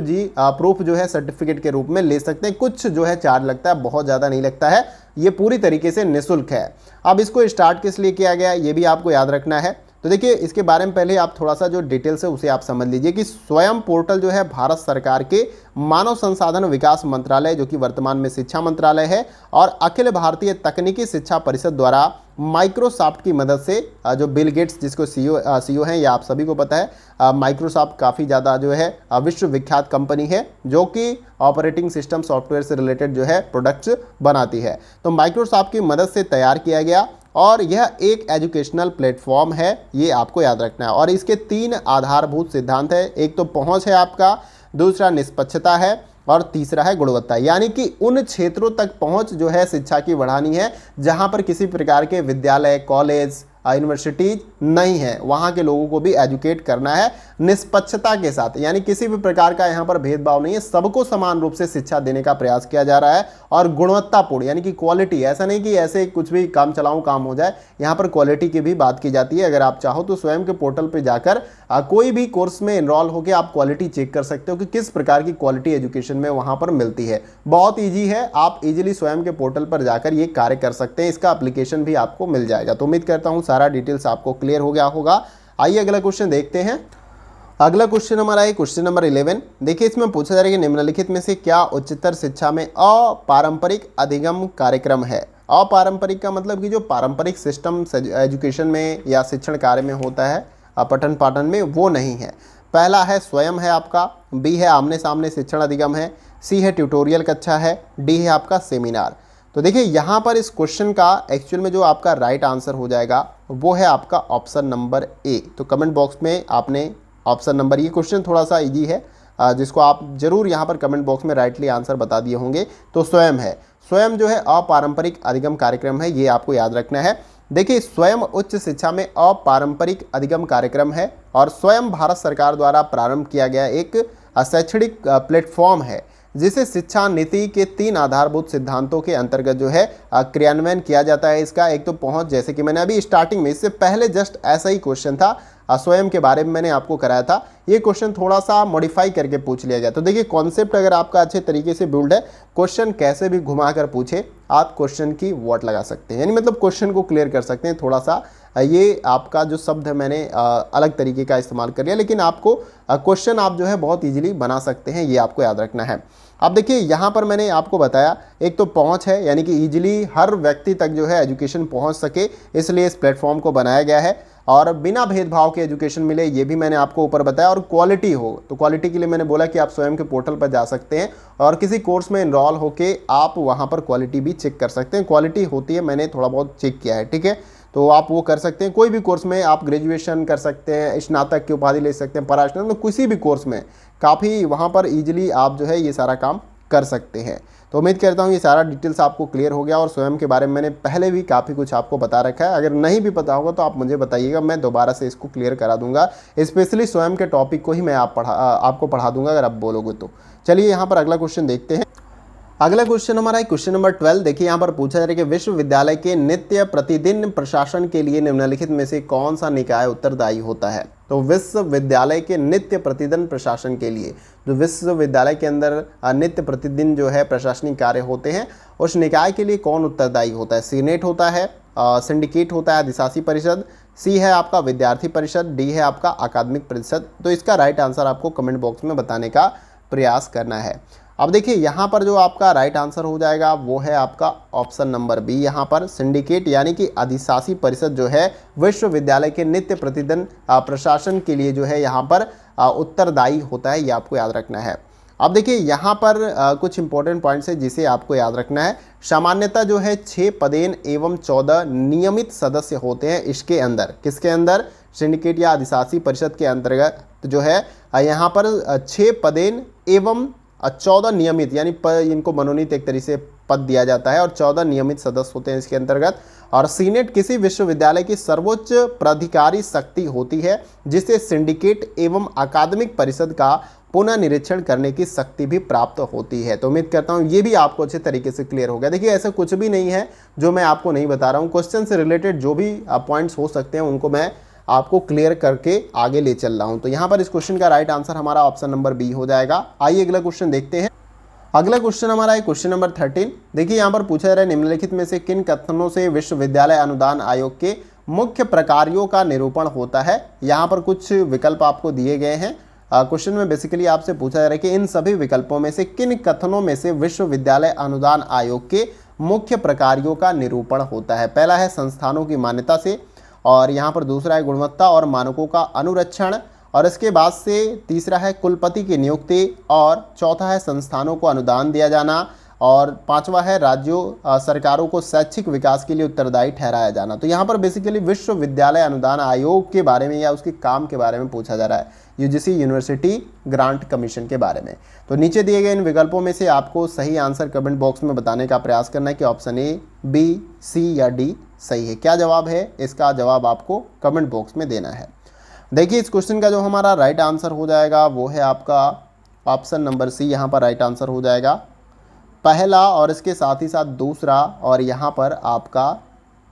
[SPEAKER 1] जो है सर्टिफिकेट के रूप में ले सकते हैं। कुछ जो है चार्ज लगता है, बहुत ज़्यादा नहीं लगता है, ये पूरी तरीके से निःशुल्क है। अब इसको स्टार्ट किस लिए किया गया ये भी आपको याद रखना है। तो देखिए, इसके बारे में पहले आप थोड़ा सा जो डिटेल्स है उसे आप समझ लीजिए कि स्वयं पोर्टल जो है भारत सरकार के मानव संसाधन विकास मंत्रालय, जो कि वर्तमान में शिक्षा मंत्रालय है, और अखिल भारतीय तकनीकी शिक्षा परिषद द्वारा माइक्रोसॉफ्ट की मदद से, जो बिल गेट्स जिसको सीईओ हैं, ये आप सभी को पता है, माइक्रोसॉफ्ट काफ़ी ज़्यादा जो है विश्व विख्यात कंपनी है, जो कि ऑपरेटिंग सिस्टम सॉफ्टवेयर से रिलेटेड जो है प्रोडक्ट्स बनाती है। तो माइक्रोसॉफ्ट की मदद से तैयार किया गया, और यह एक एजुकेशनल प्लेटफॉर्म है, ये आपको याद रखना है। और इसके 3 आधारभूत सिद्धांत है। एक तो पहुंच है आपका, दूसरा निष्पक्षता है, और तीसरा है गुणवत्ता, यानी कि उन क्षेत्रों तक पहुंच जो है शिक्षा की बढ़ानी है जहां पर किसी प्रकार के विद्यालय, कॉलेज, यूनिवर्सिटीज नहीं है, वहाँ के लोगों को भी एजुकेट करना है निष्पक्षता के साथ, यानी किसी भी प्रकार का यहाँ पर भेदभाव नहीं है, सबको समान रूप से शिक्षा देने का प्रयास किया जा रहा है। और गुणवत्तापूर्ण यानी कि क्वालिटी, ऐसा नहीं कि ऐसे कुछ भी काम चलाऊं काम हो जाए, यहाँ पर क्वालिटी की भी बात की जाती है। अगर आप चाहो तो स्वयं के पोर्टल पर जाकर कोई भी कोर्स में इनरोल होकर आप क्वालिटी चेक कर सकते हो कि किस प्रकार की क्वालिटी एजुकेशन में वहाँ पर मिलती है। बहुत ईजी है, आप इजीली स्वयं के पोर्टल पर जाकर ये कार्य कर सकते हैं। इसका एप्लीकेशन भी आपको मिल जाएगा। तो उम्मीद करता हूँ सारा डिटेल्स आपको क्लियर हो गया होगा। आइए अगला क्वेश्चन देखते हैं। अगला क्वेश्चन हमारा है क्वेश्चन नंबर 11। देखिए, इसमें पूछा जा रहा है कि निम्नलिखित में से क्या उच्चतर शिक्षा में अपारंपरिक अधिगम कार्यक्रम है। अपारंपरिक का मतलब कि जो पारंपरिक सिस्टम एजुकेशन में या शिक्षण कार्य में होता है पठन पाठन में, वो नहीं है। पहला है स्वयं है आपका, बी है आमने सामने शिक्षण अधिगम है, सी है ट्यूटोरियल कक्षा है, डी है आपका सेमिनार। तो देखिए, यहाँ पर इस क्वेश्चन का एक्चुअल में जो आपका राइट आंसर हो जाएगा वो है आपका ऑप्शन नंबर ए। तो कमेंट बॉक्स में आपने ऑप्शन नंबर, ये क्वेश्चन थोड़ा सा इजी है जिसको आप जरूर यहाँ पर कमेंट बॉक्स में राइटली आंसर बता दिए होंगे। तो स्वयं है, स्वयं जो है अपारंपरिक अधिगम कार्यक्रम है, ये आपको याद रखना है। देखिए, स्वयं उच्च शिक्षा में अपारंपरिक अधिगम कार्यक्रम है, और स्वयं भारत सरकार द्वारा प्रारंभ किया गया एक शैक्षणिक प्लेटफॉर्म है, जिसे शिक्षा नीति के 3 आधारभूत सिद्धांतों के अंतर्गत जो है क्रियान्वयन किया जाता है। इसका एक तो पहुंच, जैसे कि मैंने अभी स्टार्टिंग में, इससे पहले जस्ट ऐसा ही क्वेश्चन था, स्वयं के बारे में मैंने आपको कराया था, ये क्वेश्चन थोड़ा सा मॉडिफाई करके पूछ लिया गया। तो देखिए कॉन्सेप्ट अगर आपका अच्छे तरीके से बिल्ड है, क्वेश्चन कैसे भी घुमा कर पूछे आप क्वेश्चन की वॉट लगा सकते हैं, यानी मतलब क्वेश्चन को क्लियर कर सकते हैं। थोड़ा सा ये आपका जो शब्द है मैंने अलग तरीके का इस्तेमाल कर लिया, लेकिन आपको क्वेश्चन आप जो है बहुत ईजिली बना सकते हैं, ये आपको याद रखना है। अब देखिए यहाँ पर मैंने आपको बताया, एक तो पहुँच है, यानी कि ईजिली हर व्यक्ति तक जो है एजुकेशन पहुँच सके, इसलिए इस प्लेटफॉर्म को बनाया गया है। और बिना भेदभाव के एजुकेशन मिले, ये भी मैंने आपको ऊपर बताया। और क्वालिटी हो, तो क्वालिटी के लिए मैंने बोला कि आप स्वयं के पोर्टल पर जा सकते हैं और किसी कोर्स में इनरोल होके आप वहाँ पर क्वालिटी भी चेक कर सकते हैं। क्वालिटी होती है, मैंने थोड़ा बहुत चेक किया है, ठीक है, तो आप वो कर सकते हैं। कोई भी कोर्स में आप ग्रेजुएशन कर सकते हैं, स्नातक की उपाधि ले सकते हैं, परास्नातक, तो किसी भी कोर्स में काफ़ी वहाँ पर ईजिली आप जो है ये सारा काम कर सकते हैं। तो उम्मीद करता हूँ ये सारा डिटेल्स आपको क्लियर हो गया। और स्वयं के बारे में मैंने पहले भी काफ़ी कुछ आपको बता रखा है, अगर नहीं भी पता होगा तो आप मुझे बताइएगा, मैं दोबारा से इसको क्लियर करा दूंगा। स्पेशली स्वयं के टॉपिक को ही मैं आपको पढ़ा दूंगा अगर आप बोलोगे तो। चलिए यहाँ पर अगला क्वेश्चन देखते हैं। अगला क्वेश्चन हमारा है क्वेश्चन नंबर 12। देखिए यहाँ पर पूछा जा रहा है कि विश्वविद्यालय के नित्य प्रतिदिन प्रशासन के लिए निम्नलिखित में से कौन सा निकाय उत्तरदायी होता है। तो विश्वविद्यालय के नित्य प्रतिदिन प्रशासन के लिए, जो विश्वविद्यालय के अंदर नित्य प्रतिदिन जो है प्रशासनिक कार्य होते हैं, उस निकाय के लिए कौन उत्तरदायी होता है। सीनेट होता है, सिंडिकेट होता है, अधिशासी परिषद, सी है आपका विद्यार्थी परिषद, डी है आपका अकादमिक परिषद। तो इसका राइट आंसर आपको कमेंट बॉक्स में बताने का प्रयास करना है। अब देखिए यहाँ पर जो आपका राइट आंसर हो जाएगा वो है आपका ऑप्शन नंबर बी। यहाँ पर सिंडिकेट यानी कि अधिशासी परिषद जो है विश्वविद्यालय के नित्य प्रतिदिन प्रशासन के लिए जो है यहाँ पर उत्तरदायी होता है, ये आपको याद रखना है। अब देखिए यहाँ पर कुछ इंपॉर्टेंट पॉइंट्स है जिसे आपको याद रखना है। सामान्यतः जो है 6 पदेन एवं 14 नियमित सदस्य होते हैं इसके अंदर। किसके अंदर? सिंडिकेट या अधिशासी परिषद के अंतर्गत जो है यहाँ पर 6 पदेन एवं 14 नियमित, यानी इनको मनोनीत एक तरीके से पद दिया जाता है, और 14 नियमित सदस्य होते हैं इसके अंतर्गत। और सीनेट किसी विश्वविद्यालय की सर्वोच्च प्राधिकारी शक्ति होती है जिसे सिंडिकेट एवं अकादमिक परिषद का पुनः निरीक्षण करने की शक्ति भी प्राप्त होती है। तो उम्मीद करता हूँ ये भी आपको अच्छे तरीके से क्लियर हो गया। देखिए ऐसा कुछ भी नहीं है जो मैं आपको नहीं बता रहा हूँ, क्वेश्चन से रिलेटेड जो भी पॉइंट्स हो सकते हैं उनको मैं आपको क्लियर करके आगे ले चल रहा हूं। तो यहाँ पर इस क्वेश्चन का राइट आंसर हमारा ऑप्शन नंबर बी हो जाएगा। आइए अगला क्वेश्चन देखते हैं। अगला क्वेश्चन हमारा है क्वेश्चन नंबर 13। देखिए यहाँ पर पूछा जा रहा है निम्नलिखित में से किन कथनों से विश्वविद्यालय अनुदान आयोग के मुख्य प्रकारों का निरूपण होता है। यहाँ पर कुछ विकल्प आपको दिए गए हैं। क्वेश्चन में बेसिकली आपसे पूछा जा रहा है कि इन सभी विकल्पों में से किन कथनों में से विश्वविद्यालय अनुदान आयोग के मुख्य प्रकारों का निरूपण होता है। पहला है संस्थानों की मान्यता से, और यहाँ पर दूसरा है गुणवत्ता और मानकों का अनुरक्षण, और इसके बाद से तीसरा है कुलपति की नियुक्ति, और चौथा है संस्थानों को अनुदान दिया जाना, और पांचवा है राज्यों सरकारों को शैक्षिक विकास के लिए उत्तरदायी ठहराया जाना। तो यहाँ पर बेसिकली विश्वविद्यालय अनुदान आयोग के बारे में या उसके काम के बारे में पूछा जा रहा है, यूजीसी यूनिवर्सिटी ग्रांट कमीशन के बारे में। तो नीचे दिए गए इन विकल्पों में से आपको सही आंसर कमेंट बॉक्स में बताने का प्रयास करना है कि ऑप्शन ए, बी, सी या डी सही है। क्या जवाब है? इसका जवाब आपको कमेंट बॉक्स में देना है। देखिए इस क्वेश्चन का जो हमारा राइट आंसर हो जाएगा वो है आपका ऑप्शन नंबर सी। यहाँ पर राइट आंसर हो जाएगा पहला, और इसके साथ ही साथ दूसरा, और यहाँ पर आपका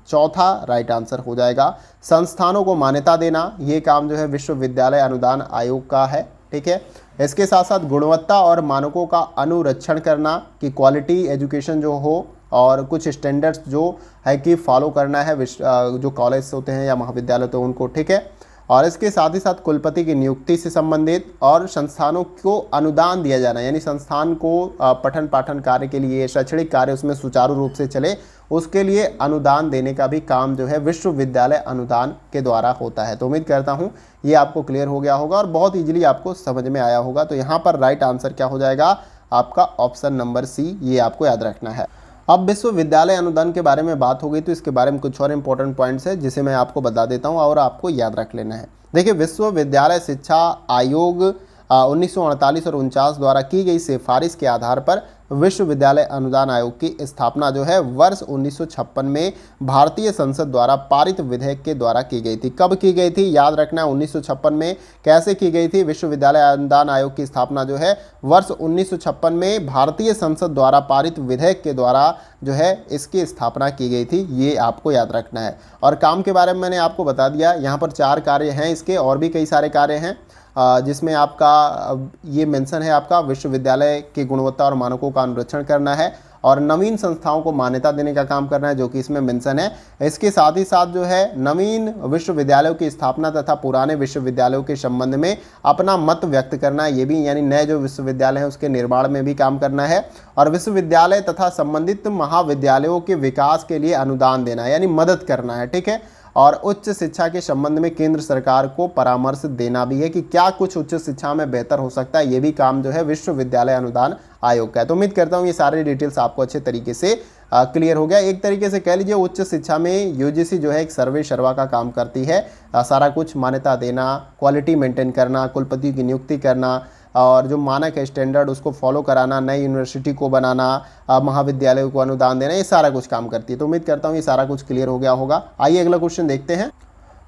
[SPEAKER 1] चौथा राइट आंसर हो जाएगा। संस्थानों को मान्यता देना, ये काम जो है विश्वविद्यालय अनुदान आयोग का है, ठीक है। इसके साथ साथ गुणवत्ता और मानकों का अनुरक्षण करना कि क्वालिटी एजुकेशन जो हो और कुछ स्टैंडर्ड्स जो है कि फॉलो करना है जो कॉलेज होते हैं या महाविद्यालय तो उनको, ठीक है। और इसके साथ ही साथ कुलपति की नियुक्ति से संबंधित, और संस्थानों को अनुदान दिया जाना, यानी संस्थान को पठन पाठन कार्य के लिए, शैक्षणिक कार्य उसमें सुचारू रूप से चले, उसके लिए अनुदान देने का भी काम जो है विश्वविद्यालय अनुदान के द्वारा होता है। तो उम्मीद करता हूँ ये आपको क्लियर हो गया होगा और बहुत ईजिली आपको समझ में आया होगा। तो यहाँ पर राइट आंसर क्या हो जाएगा? आपका ऑप्शन नंबर सी, ये आपको याद रखना है। अब विश्वविद्यालय अनुदान के बारे में बात हो गई तो इसके बारे में कुछ और इंपॉर्टेंट पॉइंट्स है जिसे मैं आपको बता देता हूं और आपको याद रख लेना है। देखिए विश्वविद्यालय शिक्षा आयोग 1948 और 49 द्वारा की गई सिफारिश के आधार पर विश्वविद्यालय अनुदान आयोग की स्थापना जो है वर्ष 1956 में भारतीय संसद द्वारा पारित विधेयक के द्वारा की गई थी। कब की गई थी, याद रखना है 1956 में। कैसे की गई थी विश्वविद्यालय अनुदान आयोग की स्थापना जो है वर्ष 1956 में भारतीय संसद द्वारा पारित विधेयक के द्वारा जो है इसकी स्थापना की गई थी, ये आपको याद रखना है। और काम के बारे में मैंने आपको बता दिया, यहाँ पर 4 कार्य हैं इसके, और भी कई सारे कार्य हैं जिसमें आपका ये मेंशन है, आपका विश्वविद्यालय की गुणवत्ता और मानकों का अनुरक्षण करना है और नवीन संस्थाओं को मान्यता देने का काम करना है, जो कि इसमें मेंशन है। इसके साथ ही साथ जो है नवीन विश्वविद्यालयों की स्थापना तथा पुराने विश्वविद्यालयों के संबंध में अपना मत व्यक्त करना है, ये भी, यानी नए जो विश्वविद्यालय हैं उसके निर्माण में भी काम करना है। और विश्वविद्यालय तथा संबंधित महाविद्यालयों के विकास के लिए अनुदान देना है, यानी मदद करना है, ठीक है। और उच्च शिक्षा के संबंध में केंद्र सरकार को परामर्श देना भी है कि क्या कुछ उच्च शिक्षा में बेहतर हो सकता है, ये भी काम जो है विश्वविद्यालय अनुदान आयोग का है। तो उम्मीद करता हूँ ये सारे डिटेल्स आपको अच्छे तरीके से क्लियर हो गया। एक तरीके से कह लीजिए उच्च शिक्षा में यूजीसी जो है एक सर्वे शर्वा का काम करती है, सारा कुछ मान्यता देना, क्वालिटी मेंटेन करना, कुलपति की नियुक्ति करना और जो मानक है स्टैंडर्ड उसको फॉलो कराना, नई यूनिवर्सिटी को बनाना, महाविद्यालयों को अनुदान देना, ये सारा कुछ काम करती है। तो उम्मीद करता हूँ ये सारा कुछ क्लियर हो गया होगा। आइए अगला क्वेश्चन देखते हैं।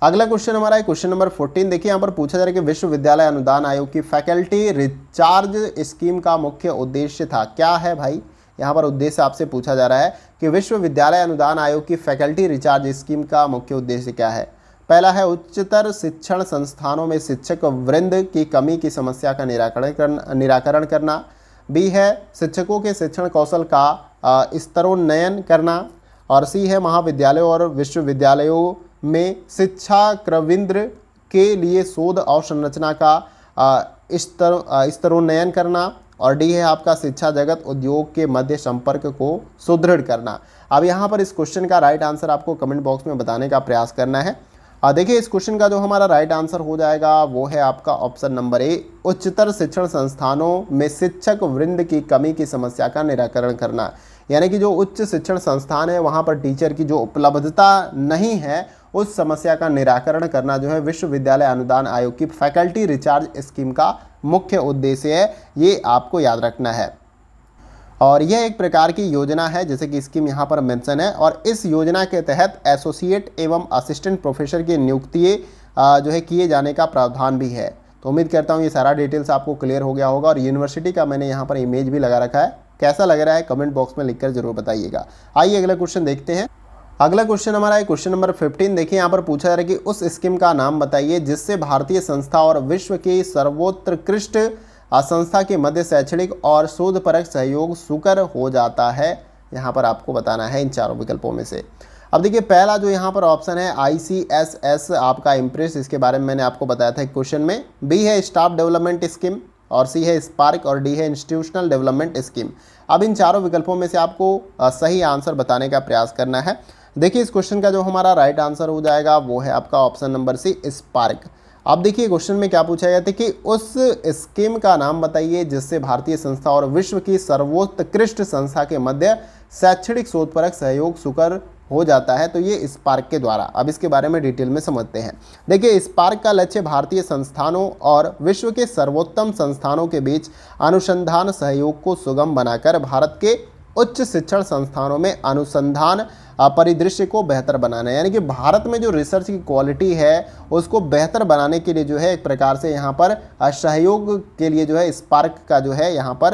[SPEAKER 1] अगला क्वेश्चन हमारा है क्वेश्चन नंबर 14। देखिए यहाँ पर पूछा जा रहा है कि विश्वविद्यालय अनुदान आयोग की फैकल्टी रिचार्ज स्कीम का मुख्य उद्देश्य था। क्या है भाई, यहाँ पर उद्देश्य आपसे पूछा जा रहा है कि विश्वविद्यालय अनुदान आयोग की फैकल्टी रिचार्ज स्कीम का मुख्य उद्देश्य क्या है। पहला है उच्चतर शिक्षण संस्थानों में शिक्षक वृंद की कमी की समस्या का निराकरण करना। बी है शिक्षकों के शिक्षण कौशल का स्तरोन्नयन करना। और सी है महाविद्यालयों और विश्वविद्यालयों में शिक्षा क्रविंद्र के लिए शोध अवसंरचना का स्तरोन्नयन करना। और डी है आपका शिक्षा जगत उद्योग के मध्य संपर्क को सुदृढ़ करना। अब यहाँ पर इस क्वेश्चन का राइट आंसर आपको कमेंट बॉक्स में बताने का प्रयास करना है। देखिए इस क्वेश्चन का जो हमारा राइट आंसर हो जाएगा वो है आपका ऑप्शन नंबर ए, उच्चतर शिक्षण संस्थानों में शिक्षक वृंद की कमी की समस्या का निराकरण करना। यानी कि जो उच्च शिक्षण संस्थान है वहाँ पर टीचर की जो उपलब्धता नहीं है उस समस्या का निराकरण करना जो है विश्वविद्यालय अनुदान आयोग की फैकल्टी रिचार्ज स्कीम का मुख्य उद्देश्य है, ये आपको याद रखना है। और यह एक प्रकार की योजना है जैसे कि स्कीम यहाँ पर मेंशन है, और इस योजना के तहत एसोसिएट एवं असिस्टेंट प्रोफेसर की नियुक्ति जो है किए जाने का प्रावधान भी है। तो उम्मीद करता हूँ ये सारा डिटेल्स आपको क्लियर हो गया होगा। और यूनिवर्सिटी का मैंने यहाँ पर इमेज भी लगा रखा है, कैसा लग रहा है कमेंट बॉक्स में लिखकर जरूर बताइएगा। आइए अगला क्वेश्चन देखते हैं। अगला क्वेश्चन हमारा है क्वेश्चन नंबर 15। देखिए यहाँ पर पूछा जा रहा है कि उस स्कीम का नाम बताइए जिससे भारतीय संस्था और विश्व की सर्वोत्कृष्ट संस्था के मध्य शैक्षणिक और शोधपरक सहयोग सुकर हो जाता है। यहाँ पर आपको बताना है इन चारों विकल्पों में से। अब देखिए पहला जो यहाँ पर ऑप्शन है ICSS आपका इम्प्रेस, इसके बारे में मैंने आपको बताया था क्वेश्चन में। बी है स्टाफ डेवलपमेंट स्कीम, और सी है स्पार्क, और डी है इंस्टीट्यूशनल डेवलपमेंट स्कीम। अब इन चारों विकल्पों में से आपको सही आंसर बताने का प्रयास करना है। देखिए इस क्वेश्चन का जो हमारा राइट आंसर हो जाएगा वो है आपका ऑप्शन नंबर सी, स्पार्क। अब देखिए क्वेश्चन में क्या पूछा गया था कि उस स्कीम का नाम बताइए जिससे भारतीय संस्था और विश्व की सर्वोत्कृष्ट संस्था के मध्य शैक्षणिक शोधपरक सहयोग सुकर हो जाता है। तो ये स्पार्क के द्वारा, अब इसके बारे में डिटेल में समझते हैं। देखिए स्पार्क का लक्ष्य भारतीय संस्थानों और विश्व के सर्वोत्तम संस्थानों के बीच अनुसंधान सहयोग को सुगम बनाकर भारत के उच्च शिक्षण संस्थानों में अनुसंधान परिदृश्य को बेहतर बनाना है। यानी कि भारत में जो रिसर्च की क्वालिटी है उसको बेहतर बनाने के लिए जो है एक प्रकार से यहाँ पर सहयोग के लिए जो है स्पार्क का जो है यहाँ पर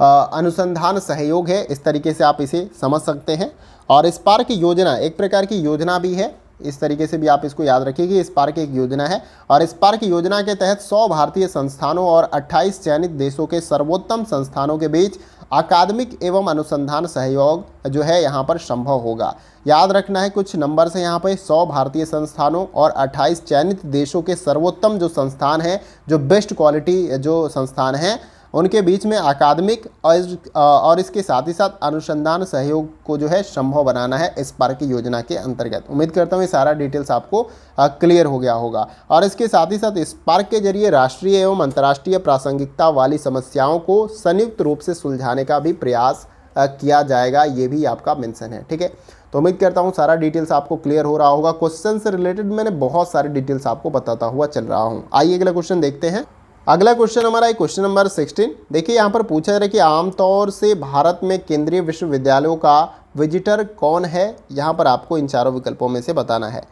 [SPEAKER 1] अनुसंधान सहयोग है, इस तरीके से आप इसे समझ सकते हैं। और स्पार्क योजना एक प्रकार की योजना भी है, इस तरीके से भी आप इसको याद रखिए कि स्पार्क एक योजना है। और स्पार्क योजना के तहत 100 भारतीय संस्थानों और 28 चयनित देशों के सर्वोत्तम संस्थानों के बीच अकादमिक एवं अनुसंधान सहयोग जो है यहाँ पर संभव होगा। याद रखना है कुछ नंबर से यहाँ पर 100 भारतीय संस्थानों और 28 चयनित देशों के सर्वोत्तम जो संस्थान हैं, जो बेस्ट क्वालिटी जो संस्थान हैं, उनके बीच में अकादमिक और इसके साथ ही साथ अनुसंधान सहयोग को जो है संभव बनाना है स्पार्क की योजना के अंतर्गत। उम्मीद करता हूँ ये सारा डिटेल्स आपको क्लियर हो गया होगा। और इसके साथ ही साथ स्पार्क के जरिए राष्ट्रीय एवं अंतर्राष्ट्रीय प्रासंगिकता वाली समस्याओं को संयुक्त रूप से सुलझाने का भी प्रयास किया जाएगा, ये भी आपका मेंशन है। ठीक है, तो उम्मीद करता हूँ सारा डिटेल्स आपको क्लियर हो रहा होगा। क्वेश्चन से रिलेटेड मैंने बहुत सारे डिटेल्स आपको बताता हुआ चल रहा हूँ। आइए अगला क्वेश्चन देखते हैं। अगला क्वेश्चन हमारा है क्वेश्चन नंबर 16। देखिए यहाँ पर पूछा जा रहा है कि आमतौर से भारत में केंद्रीय विश्वविद्यालयों का विजिटर कौन है। यहाँ पर आपको इन चारों विकल्पों में से बताना है।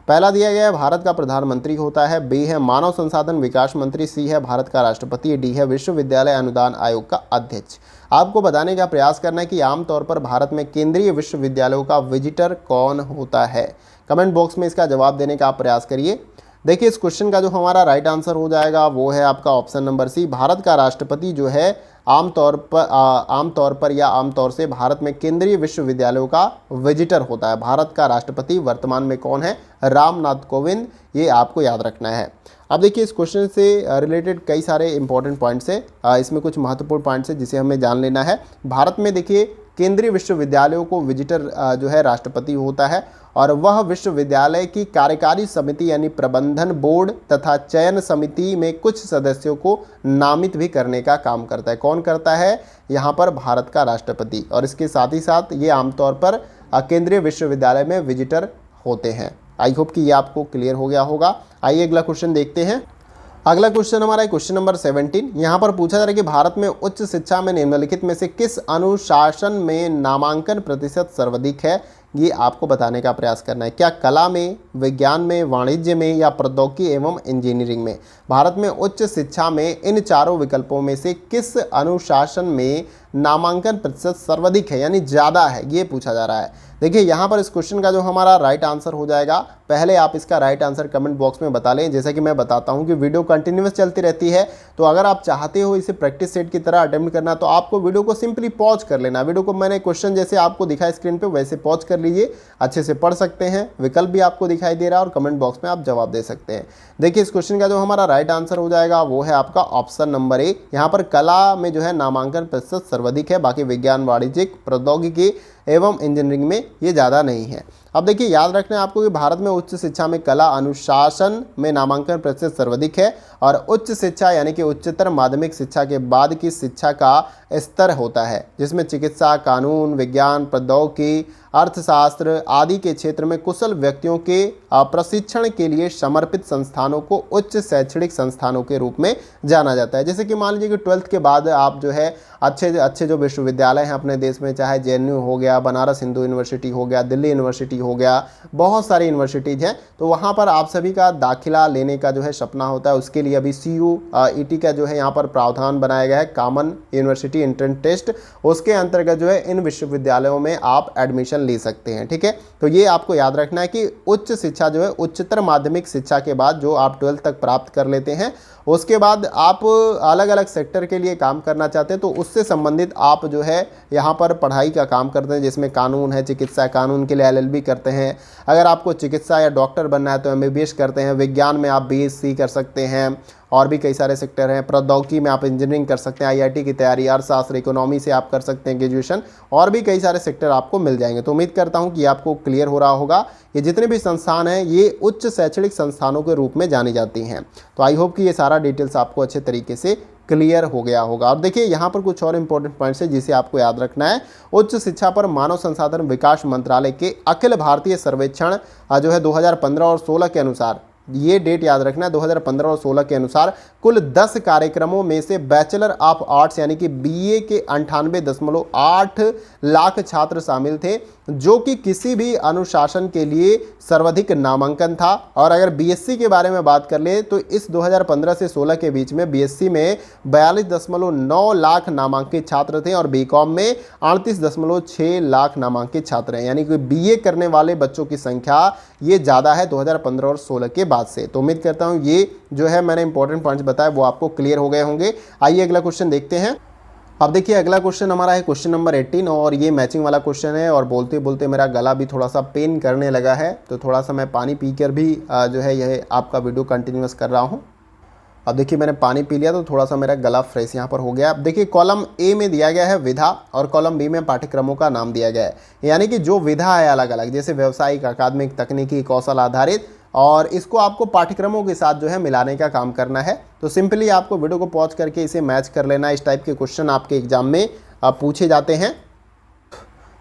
[SPEAKER 1] पहला दिया गया है भारत का प्रधानमंत्री होता है, बी है मानव संसाधन विकास मंत्री, सी है भारत का राष्ट्रपति, डी है विश्वविद्यालय अनुदान आयोग का अध्यक्ष। आपको बताने का प्रयास करना है कि आमतौर पर भारत में केंद्रीय विश्वविद्यालयों का विजिटर कौन होता है। कमेंट बॉक्स में इसका जवाब देने का आप प्रयास करिए। देखिए इस क्वेश्चन का जो हमारा राइट आंसर हो जाएगा वो है आपका ऑप्शन नंबर सी। भारत का राष्ट्रपति जो है आमतौर पर या आमतौर से भारत में केंद्रीय विश्वविद्यालयों का विजिटर होता है। भारत का राष्ट्रपति वर्तमान में कौन है? रामनाथ कोविंद। ये आपको याद रखना है। अब देखिए इस क्वेश्चन से रिलेटेड कई सारे इंपॉर्टेंट पॉइंट्स हैं। इसमें कुछ महत्वपूर्ण पॉइंट्स हैं जिसे हमें जान लेना है। भारत में देखिए केंद्रीय विश्वविद्यालयों को विजिटर जो है राष्ट्रपति होता है और वह विश्वविद्यालय की कार्यकारी समिति यानी प्रबंधन बोर्ड तथा चयन समिति में कुछ सदस्यों को नामित भी करने का काम करता है। कौन करता है? यहाँ पर भारत का राष्ट्रपति। और इसके साथ ही साथ ये आमतौर पर केंद्रीय विश्वविद्यालय में विजिटर होते हैं। आई होप कि ये आपको क्लियर हो गया होगा। आइए अगला क्वेश्चन देखते हैं। अगला क्वेश्चन हमारा है क्वेश्चन नंबर 17। यहाँ पर पूछा जा रहा है कि भारत में उच्च शिक्षा में निम्नलिखित में से किस अनुशासन में नामांकन प्रतिशत सर्वाधिक है? ये आपको बताने का प्रयास करना है। क्या कला में, विज्ञान में, वाणिज्य में या प्रौद्योगिकी एवं इंजीनियरिंग में? भारत में उच्च शिक्षा में इन चारों विकल्पों में से किस अनुशासन में नामांकन प्रतिशत सर्वाधिक है यानी ज़्यादा है, ये पूछा जा रहा है। देखिए यहाँ पर इस क्वेश्चन का जो हमारा राइट आंसर हो जाएगा, पहले आप इसका राइट आंसर कमेंट बॉक्स में बता लें। जैसा कि मैं बताता हूँ कि वीडियो कंटिन्यूअस चलती रहती है, तो अगर आप चाहते हो इसे प्रैक्टिस सेट की तरह अटेम्प्ट करना तो आपको वीडियो को सिंपली पॉज कर लेना। वीडियो को मैंने क्वेश्चन जैसे आपको दिखा स्क्रीन पे वैसे पॉज कर लीजिए, अच्छे से पढ़ सकते हैं। विकल्प भी आपको दिखाई दे रहा है और कमेंट बॉक्स में आप जवाब दे सकते हैं। देखिए इस क्वेश्चन का जो हमारा राइट आंसर हो जाएगा वो है आपका ऑप्शन नंबर ए। यहाँ पर कला में जो है नामांकन प्रतिशत सर्वाधिक है, बाकी विज्ञान, वाणिज्यिक, प्रौद्योगिकी एवं इंजीनियरिंग में ये ज़्यादा नहीं है। अब देखिए याद रखना है आपको कि भारत में उच्च शिक्षा में कला अनुशासन में नामांकन प्रतिशत सर्वाधिक है और उच्च शिक्षा यानी कि उच्चतर माध्यमिक शिक्षा के बाद की शिक्षा का स्तर होता है जिसमें चिकित्सा, कानून, विज्ञान, प्रौद्योगिकी, अर्थशास्त्र आदि के क्षेत्र में कुशल व्यक्तियों के प्रशिक्षण के लिए समर्पित संस्थानों को उच्च शैक्षणिक संस्थानों के रूप में जाना जाता है। जैसे कि मान लीजिए कि 12th के बाद आप जो है अच्छे जो विश्वविद्यालय हैं अपने देश में, चाहे JNU हो गया, बनारस हिंदू यूनिवर्सिटी हो गया, दिल्ली यूनिवर्सिटी हो गया, बहुत सारी यूनिवर्सिटीज़ हैं, तो वहाँ पर आप सभी का दाखिला लेने का जो है सपना होता है। उसके लिए अभी CUET का जो है यहाँ पर प्रावधान बनाया गया है, कॉमन यूनिवर्सिटी एंट्रेंस टेस्ट। उसके अंतर्गत जो है इन विश्वविद्यालयों में आप एडमिशन ले सकते हैं। ठीक है, तो ये आपको याद रखना है कि उच्च शिक्षा जो है उच्चतर माध्यमिक शिक्षा के बाद जो आप 12th तक प्राप्त कर लेते हैं, उसके बाद आप अलग अलग सेक्टर के लिए काम करना चाहते हैं तो उससे संबंधित आप जो है यहाँ पर पढ़ाई का काम करते हैं, जिसमें कानून है, चिकित्सा, कानून के लिए LLB करते हैं। अगर आपको चिकित्सा या डॉक्टर बनना है तो MBBS करते हैं। विज्ञान में आप BSc कर सकते हैं और भी कई सारे सेक्टर हैं। प्रौद्योगिकी में आप इंजीनियरिंग कर सकते हैं, IIT की तैयारी, अर्थशास्त्र, इकोनॉमी से आप कर सकते हैं ग्रेजुएशन, और भी कई सारे सेक्टर आपको मिल जाएंगे। तो उम्मीद करता हूं कि आपको क्लियर हो रहा होगा। ये जितने भी संस्थान हैं ये उच्च शैक्षणिक संस्थानों के रूप में जानी जाती हैं। तो आई होप कि ये सारा डिटेल्स आपको अच्छे तरीके से क्लियर हो गया होगा। और देखिए यहाँ पर कुछ और इंपॉर्टेंट पॉइंट्स है जिसे आपको याद रखना है। उच्च शिक्षा पर मानव संसाधन विकास मंत्रालय के अखिल भारतीय सर्वेक्षण जो है 2015 और 16 के अनुसार, ये डेट याद रखना है, 2015 और 16 के अनुसार कुल 10 कार्यक्रमों में से बैचलर ऑफ आर्ट्स यानी कि BA के 98.8 लाख छात्र शामिल थे, जो कि किसी भी अनुशासन के लिए सर्वाधिक नामांकन था। और अगर BSc के बारे में बात कर ले तो इस 2015 से 16 के बीच में BSc में 42.9 लाख नामांकित छात्र थे और BCom में 38.6 लाख नामांकित छात्र हैं, यानी कि BA करने वाले बच्चों की संख्या ये ज़्यादा है 2015 और 16 के बाद से। तो उम्मीद करता हूँ ये जो है मैंने इंपॉर्टेंट पॉइंट्स बताए वो आपको क्लियर हो गए होंगे। आइए अगला क्वेश्चन देखते हैं। अब देखिए अगला क्वेश्चन हमारा है क्वेश्चन नंबर 18 और ये मैचिंग वाला क्वेश्चन है और बोलते बोलते मेरा गला भी थोड़ा सा पेन करने लगा है, तो थोड़ा सा मैं पानी पीकर भी जो है यह आपका वीडियो कंटिन्यूअस कर रहा हूँ। अब देखिए मैंने पानी पी लिया तो थोड़ा सा मेरा गला फ्रेश यहाँ पर हो गया। अब देखिए कॉलम A में दिया गया है विधा और कॉलम B में पाठ्यक्रमों का नाम दिया गया है, यानी कि जो विधा है अलग अलग, जैसे व्यावसायिक, अकादमिक, तकनीकी, कौशल आधारित, और इसको आपको पाठ्यक्रमों के साथ जो है मिलाने का काम करना है। तो सिंपली आपको वीडियो को पॉज करके इसे मैच कर लेना। इस टाइप के क्वेश्चन आपके एग्जाम में पूछे जाते हैं।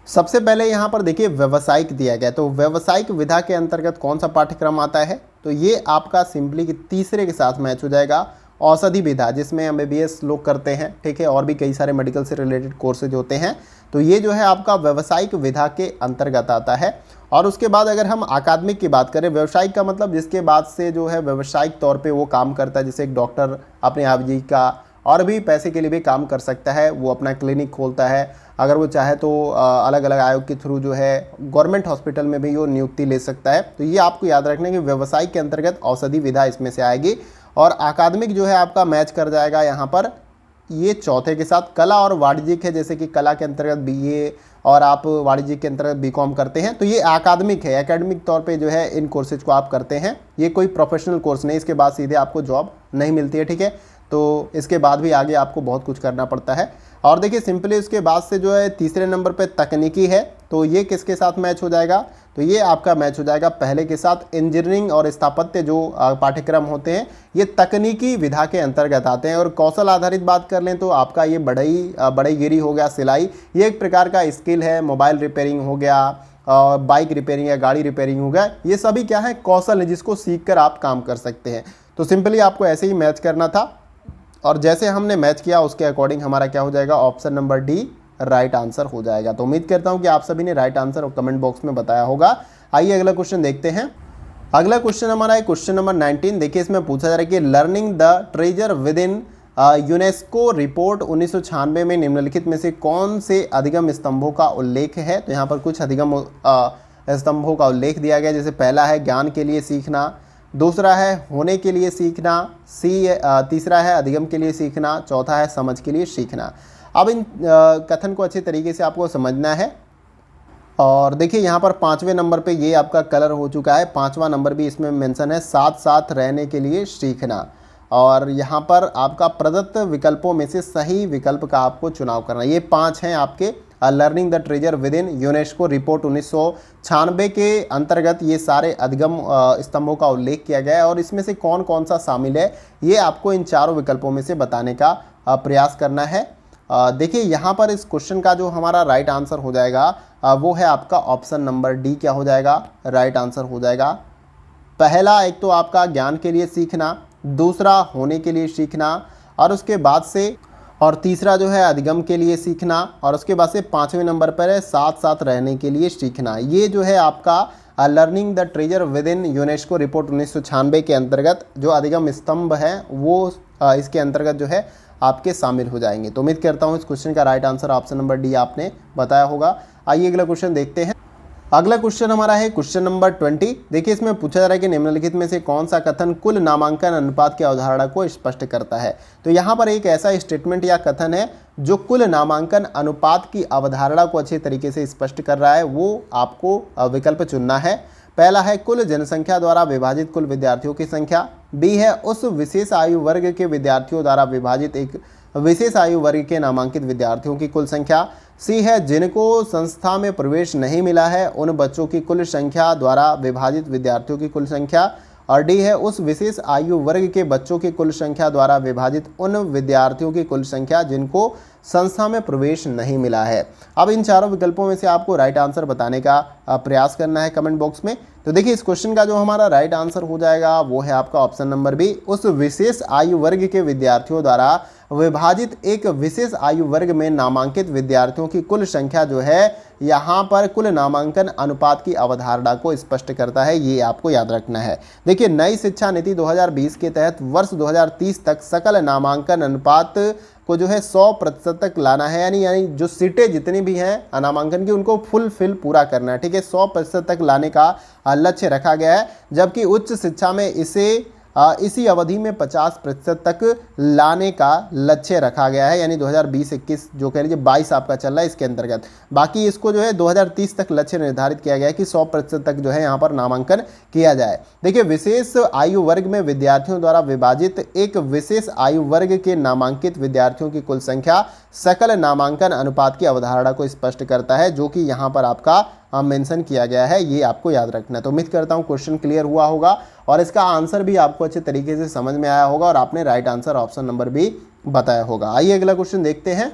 [SPEAKER 1] सबसे पहले यहाँ पर देखिए व्यावसायिक दिया गया, तो व्यावसायिक विधा के अंतर्गत कौन सा पाठ्यक्रम आता है? तो ये आपका सिंपली कि तीसरे के साथ मैच हो जाएगा, औषधि विधा, जिसमें एमबीबीएस लोग करते हैं, ठीक है, और भी कई सारे मेडिकल से रिलेटेड कोर्सेज होते हैं। तो ये जो है आपका व्यावसायिक विधा के अंतर्गत आता है। और उसके बाद अगर हम अकादमिक की बात करें, व्यावसायिक का मतलब जिसके बाद से जो है व्यावसायिक तौर पे वो काम करता है, जैसे एक डॉक्टर अपने आजीविका और भी पैसे के लिए भी काम कर सकता है, वो अपना क्लिनिक खोलता है। अगर वो चाहे तो अलग अलग आयोग के थ्रू जो है गवर्नमेंट हॉस्पिटल में भी वो नियुक्ति ले सकता है। तो ये आपको याद रखना है कि व्यवसायिक के अंतर्गत औषधि विधा इसमें से आएगी। और अकादमिक जो है आपका मैच कर जाएगा यहाँ पर ये चौथे के साथ। कला और वाणिज्यिक है, जैसे कि कला के अंतर्गत बीए और आप वाणिज्य के अंतर्गत बीकॉम करते हैं, तो ये अकादमिक है। एकेडमिक तौर पे जो है इन कोर्सेज को आप करते हैं, ये कोई प्रोफेशनल कोर्स नहीं, इसके बाद सीधे आपको जॉब नहीं मिलती है, ठीक है। तो इसके बाद भी आगे आपको बहुत कुछ करना पड़ता है। और देखिए सिंपली उसके बाद से जो है तीसरे नंबर पे तकनीकी है, तो ये किसके साथ मैच हो जाएगा, तो ये आपका मैच हो जाएगा पहले के साथ। इंजीनियरिंग और स्थापत्य जो पाठ्यक्रम होते हैं ये तकनीकी विधा के अंतर्गत आते हैं। और कौशल आधारित बात कर लें तो आपका ये बढ़ईगिरी हो गया, सिलाई, ये एक प्रकार का स्किल है। मोबाइल रिपेयरिंग हो गया और बाइक रिपेयरिंग या गाड़ी रिपेयरिंग हो गया, ये सभी क्या है, कौशल है जिसको सीख कर आप काम कर सकते हैं। तो सिंपली आपको ऐसे ही मैच करना था और जैसे हमने मैच किया उसके अकॉर्डिंग हमारा क्या हो जाएगा, option number D right answer हो जाएगा। तो उम्मीद करता हूं कि आप सभी ने राइट आंसर कमेंट बॉक्स में बताया होगा। आइए अगला क्वेश्चन देखते हैं। अगला क्वेश्चन हमारा है क्वेश्चन नंबर 19। देखिए इसमें पूछा जा रहा है कि learning the treasure with in UNESCO report 1996 में निम्नलिखित में से कौन से अधिगम स्तंभों का उल्लेख है। तो यहाँ पर कुछ अधिगम स्तंभों का उल्लेख दिया गया, जैसे पहला है ज्ञान के लिए सीखना, दूसरा है होने के लिए सीखना, तीसरा है अधिगम के लिए सीखना, चौथा है समझ के लिए सीखना। अब इन कथन को अच्छे तरीके से आपको समझना है। और देखिए यहाँ पर 5वें नंबर पे ये आपका कलर हो चुका है, 5वां नंबर भी इसमें मेंशन है, साथ साथ रहने के लिए सीखना। और यहाँ पर आपका प्रदत्त विकल्पों में से सही विकल्प का आपको चुनाव करना। ये 5 हैं आपके learning the treasure with in UNESCO report 1996 के अंतर्गत ये सारे अधिगम स्तंभों का उल्लेख किया गया है। और इसमें से कौन कौन सा शामिल है ये आपको इन चारों विकल्पों में से बताने का प्रयास करना है। देखिए यहाँ पर इस क्वेश्चन का जो हमारा राइट आंसर हो जाएगा वो है आपका ऑप्शन नंबर डी, क्या हो जाएगा, राइट आंसर हो जाएगा। पहला एक तो आपका ज्ञान के लिए सीखना, दूसरा होने के लिए सीखना, और उसके बाद से और तीसरा जो है अधिगम के लिए सीखना, और उसके बाद से 5वें नंबर पर है साथ साथ रहने के लिए सीखना। ये जो है आपका learning the treasure with in UNESCO report 1996 के अंतर्गत जो अधिगम स्तंभ है वो इसके अंतर्गत जो है आपके शामिल हो जाएंगे। तो उम्मीद करता हूँ इस क्वेश्चन का right answer option number D आपने बताया होगा। आइए अगला क्वेश्चन देखते हैं। अगला क्वेश्चन हमारा है क्वेश्चन नंबर 20। देखिए इसमें पूछा जा रहा है कि निम्नलिखित में से कौन सा कथन कुल नामांकन अनुपात की अवधारणा को स्पष्ट करता है। तो यहाँ पर एक ऐसा स्टेटमेंट या कथन है जो कुल नामांकन अनुपात की अवधारणा को अच्छे तरीके से स्पष्ट कर रहा है, वो आपको विकल्प चुनना है। पहला है कुल जनसंख्या द्वारा विभाजित कुल विद्यार्थियों की संख्या, बी है उस विशेष आयु वर्ग के विद्यार्थियों द्वारा विभाजित एक विशेष आयु वर्ग के नामांकित विद्यार्थियों की कुल संख्या, सी है जिनको संस्था में प्रवेश नहीं मिला है उन बच्चों की कुल संख्या द्वारा विभाजित विद्यार्थियों की कुल संख्या, और डी है उस विशेष आयु वर्ग के बच्चों की कुल संख्या द्वारा विभाजित उन विद्यार्थियों की कुल संख्या जिनको संस्था में प्रवेश नहीं मिला है। अब इन चारों विकल्पों में से आपको राइट आंसर बताने का प्रयास करना है कमेंट बॉक्स में। तो देखिए इस क्वेश्चन का जो हमारा राइट आंसर हो जाएगा वो है आपका ऑप्शन नंबर बी, उस विशेष आयु वर्ग के विद्यार्थियों द्वारा विभाजित एक विशेष आयु वर्ग में नामांकित विद्यार्थियों की कुल संख्या जो है यहाँ पर कुल नामांकन अनुपात की अवधारणा को स्पष्ट करता है, ये आपको याद रखना है। देखिए नई शिक्षा नीति 2020 के तहत वर्ष 2030 तक सकल नामांकन अनुपात को जो है 100% तक लाना है, यानी जो सीटें जितनी भी हैं नामांकन की उनको फुलफिल पूरा करना है, ठीक है। 100% तक लाने का लक्ष्य रखा गया है, जबकि उच्च शिक्षा में इसे इसी अवधि में 50% तक लाने का लक्ष्य रखा गया है, यानी 2020-21 जो कह लीजिए 22 आपका चल रहा है इसके अंतर्गत। बाकी इसको जो है 2030 तक लक्ष्य निर्धारित किया गया है कि 100% तक जो है यहाँ पर नामांकन किया जाए। देखिए विशेष आयु वर्ग में विद्यार्थियों द्वारा विभाजित एक विशेष आयु वर्ग के नामांकित विद्यार्थियों की कुल संख्या सकल नामांकन अनुपात की अवधारणा को स्पष्ट करता है, जो कि यहाँ पर आपका मेंशन किया गया है, ये आपको याद रखना है। तो उम्मीद करता हूँ क्वेश्चन क्लियर हुआ होगा और इसका आंसर भी आपको अच्छे तरीके से समझ में आया होगा और आपने right answer option number B बताया होगा। आइए अगला क्वेश्चन देखते हैं।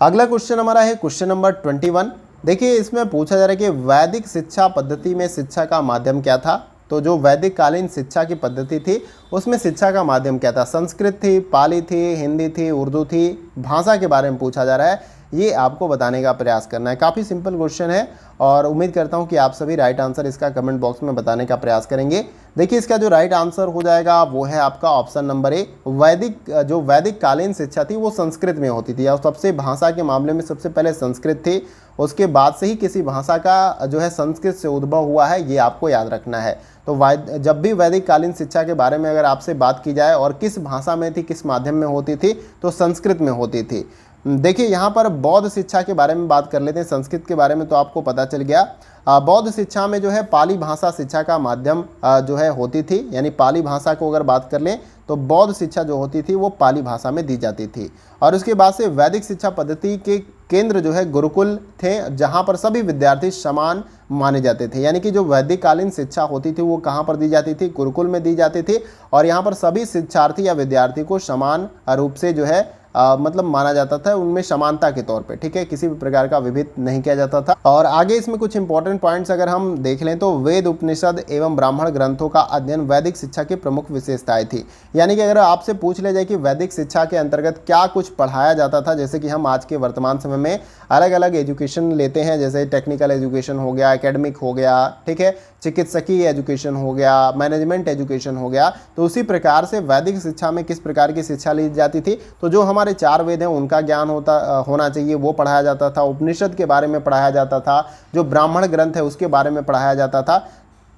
[SPEAKER 1] अगला क्वेश्चन हमारा है क्वेश्चन नंबर 21। देखिए इसमें पूछा जा रहा है कि वैदिक शिक्षा पद्धति में शिक्षा का माध्यम क्या था। तो जो वैदिक कालीन शिक्षा की पद्धति थी उसमें शिक्षा का माध्यम क्या था? संस्कृत थी, पाली थी, हिंदी थी, उर्दू थी। भाषा के बारे में पूछा जा रहा है, ये आपको बताने का प्रयास करना है। काफ़ी सिंपल क्वेश्चन है और उम्मीद करता हूँ कि आप सभी राइट आंसर इसका कमेंट बॉक्स में बताने का प्रयास करेंगे। देखिए इसका जो राइट आंसर हो जाएगा वो है आपका ऑप्शन नंबर ए। जो वैदिक कालीन शिक्षा थी वो संस्कृत में होती थी और सबसे भाषा के मामले में सबसे पहले संस्कृत थी, उसके बाद से ही किसी भाषा का जो है संस्कृत से उद्भव हुआ है, ये आपको याद रखना है। तो जब भी वैदिक कालीन शिक्षा के बारे में अगर आपसे बात की जाए और किस भाषा में थी, किस माध्यम में होती थी, तो संस्कृत में होती थी। देखिए यहाँ पर बौद्ध शिक्षा के बारे में बात कर लेते हैं। संस्कृत के बारे में तो आपको पता चल गया। बौद्ध शिक्षा में जो है पाली भाषा शिक्षा का माध्यम जो है होती थी, यानी पाली भाषा को अगर बात कर लें तो बौद्ध शिक्षा जो होती थी वो पाली भाषा में दी जाती थी। और उसके बाद से वैदिक शिक्षा पद्धति के केंद्र जो है गुरुकुल थे, जहाँ पर सभी विद्यार्थी समान माने जाते थे। यानी कि जो वैदिक कालीन शिक्षा होती थी वो कहाँ पर दी जाती थी? गुरुकुल में दी जाती थी। और यहाँ पर सभी शिक्षार्थी या विद्यार्थी को समान रूप से जो है मतलब माना जाता था, उनमें समानता के तौर पे, ठीक है, किसी भी प्रकार का विभेद नहीं किया जाता था। और आगे इसमें कुछ इंपॉर्टेंट पॉइंट्स अगर हम देख लें तो वेद, उपनिषद एवं ब्राह्मण ग्रंथों का अध्ययन वैदिक शिक्षा की प्रमुख विशेषताएं थी। यानी कि अगर आपसे पूछ लिया जाए कि वैदिक शिक्षा के अंतर्गत क्या कुछ पढ़ाया जाता था, जैसे कि हम आज के वर्तमान समय में अलग अलग एजुकेशन लेते हैं, जैसे टेक्निकल एजुकेशन हो गया, एकेडमिक हो गया, ठीक है, चिकित्सकीय एजुकेशन हो गया, मैनेजमेंट एजुकेशन हो गया, तो उसी प्रकार से वैदिक शिक्षा में किस प्रकार की शिक्षा ली जाती थी? तो जो हमारे 4 वेद हैं उनका ज्ञान होना चाहिए, वो पढ़ाया जाता था। उपनिषद के बारे में पढ़ाया जाता था, जो ब्राह्मण ग्रंथ है उसके बारे में पढ़ाया जाता था,